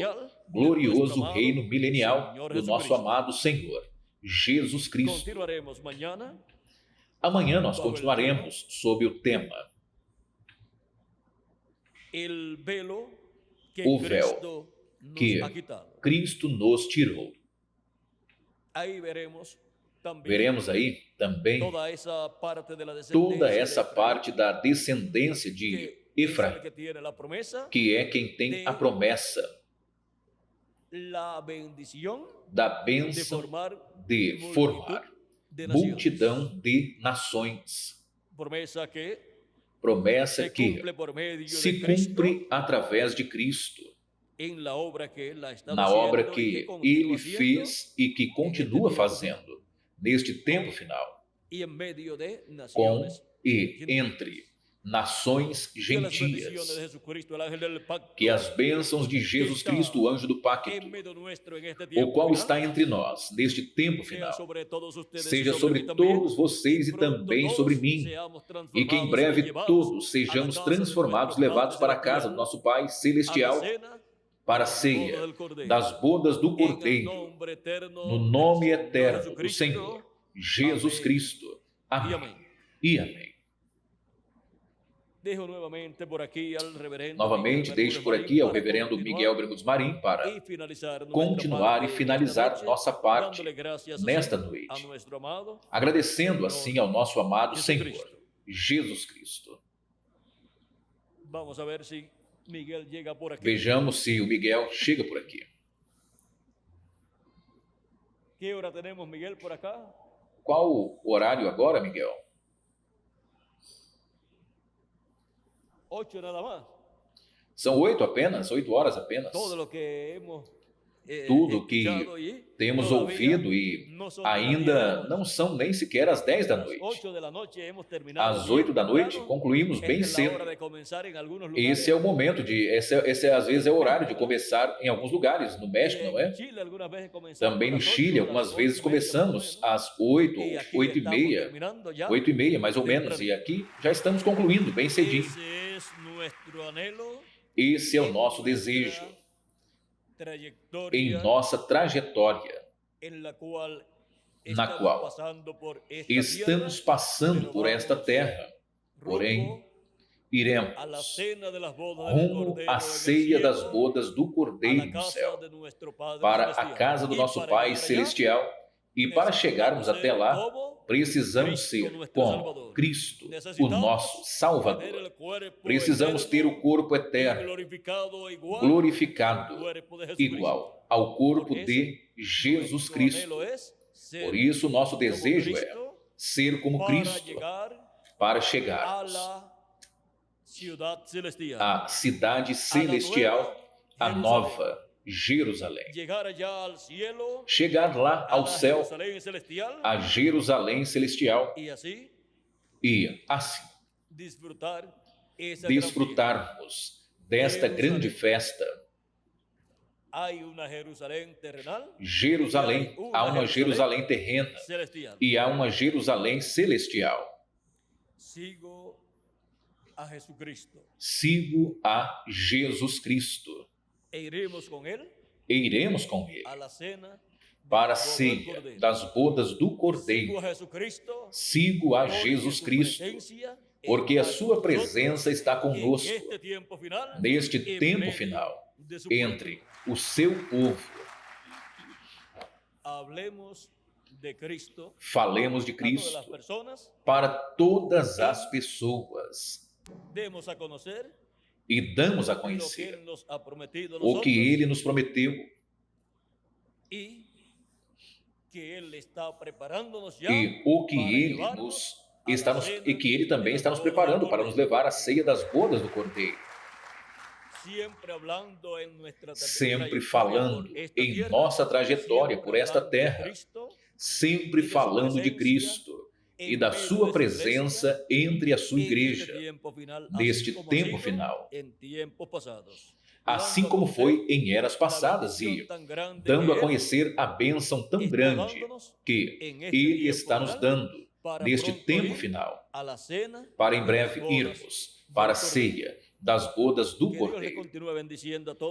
glorioso reino milenial do nosso amado Senhor Jesus Cristo. Amanhã nós continuaremos sob o tema o véu que Cristo nos tirou. Veremos aí também toda essa parte da descendência de Efraim, que é quem tem a promessa da bênção de formar multidão de nações. Promessa que se cumpre através de Cristo, na obra que Ele fez e que continua fazendo neste tempo final, com e entre nações gentias, que as bênçãos de Jesus Cristo, o anjo do pacto, o qual está entre nós neste tempo final, seja sobre todos vocês e também sobre mim, e que em breve todos sejamos transformados, levados para a casa do nosso Pai Celestial, para a ceia das bodas do Cordeiro, no nome eterno do Senhor Jesus Cristo. Amém e amém. Novamente, deixo por aqui ao reverendo Miguel Bermudes Marim para continuar e finalizar nossa parte nesta noite, agradecendo assim ao nosso amado Senhor, Jesus Cristo. Vejamos se o Miguel chega por aqui. Que hora temos, Miguel, por acá? Qual o horário agora, Miguel? 8 nada más. São 8 apenas, 8 horas apenas. Todo o que hemos Tudo que temos ouvido e ainda não são nem sequer as 10 da noite. Às 8 da noite concluímos bem cedo. Esse é o momento esse às vezes é o horário de começar em alguns lugares, no México, não é? Também no Chile, algumas vezes começamos às 8, 8h30, mais ou menos, e aqui já estamos concluindo bem cedinho. Esse é o nosso desejo em nossa trajetória, na qual estamos passando por esta terra, porém, iremos rumo à ceia das bodas do Cordeiro no céu, para a casa do nosso Pai Celestial, e para chegarmos até lá, precisamos ser como Cristo, o nosso Salvador. Precisamos ter o corpo eterno, glorificado, igual ao corpo de Jesus Cristo. Por isso, o nosso desejo é ser como Cristo, para chegarmos à cidade celestial, a nova Jerusalém. Chegar lá ao céu, a Jerusalém celestial, e assim desfrutarmos desta grande festa. Jerusalém, há uma Jerusalém terrena e há uma Jerusalém celestial. Sigo a Jesus Cristo. E iremos com ele para a ceia das bodas do Cordeiro. Sigo a Jesus Cristo, porque a sua presença está conosco neste tempo final, entre o seu povo. Falemos de Cristo para todas as pessoas. E damos a conhecer o que Ele nos prometeu e o que Ele também está nos preparando para nos levar à ceia das bodas do Cordeiro. Sempre falando em nossa trajetória por esta terra, sempre falando de Cristo e da sua presença entre a sua igreja, neste tempo final, assim como foi em eras passadas, e dando a conhecer a bênção tão grande que Ele está nos dando neste tempo final, para em breve irmos para a ceia das bodas do Cordeiro.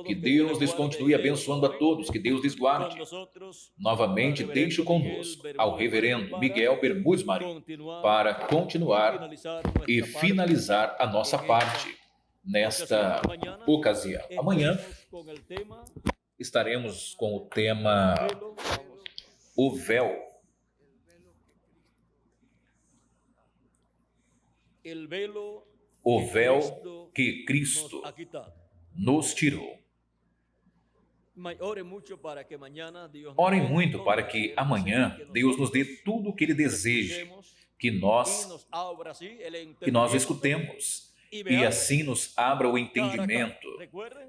Que Deus lhes continue abençoando a todos, que Deus lhes guarde. Novamente deixo conosco ao reverendo Miguel Bermudes Marim para continuar e finalizar a nossa parte nesta ocasião. Amanhã estaremos com o tema O Véu. O véu que Cristo nos tirou. Orem muito para que amanhã Deus nos dê tudo o que Ele deseja, que nós escutemos e assim nos abra o entendimento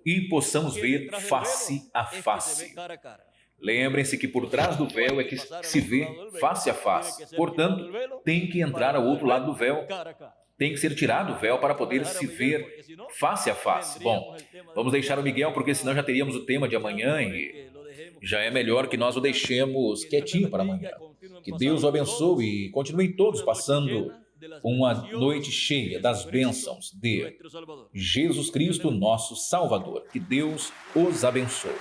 e possamos ver face a face. Lembrem-se que por trás do véu é que se vê face a face. Portanto, tem que entrar ao outro lado do véu. Tem que ser tirado o véu para poder se ver face a face. Bom, vamos deixar o Miguel, porque senão já teríamos o tema de amanhã e já é melhor que nós o deixemos quietinho para amanhã. Que Deus o abençoe e continuem todos passando uma noite cheia das bênçãos de Jesus Cristo, nosso Salvador. Que Deus os abençoe.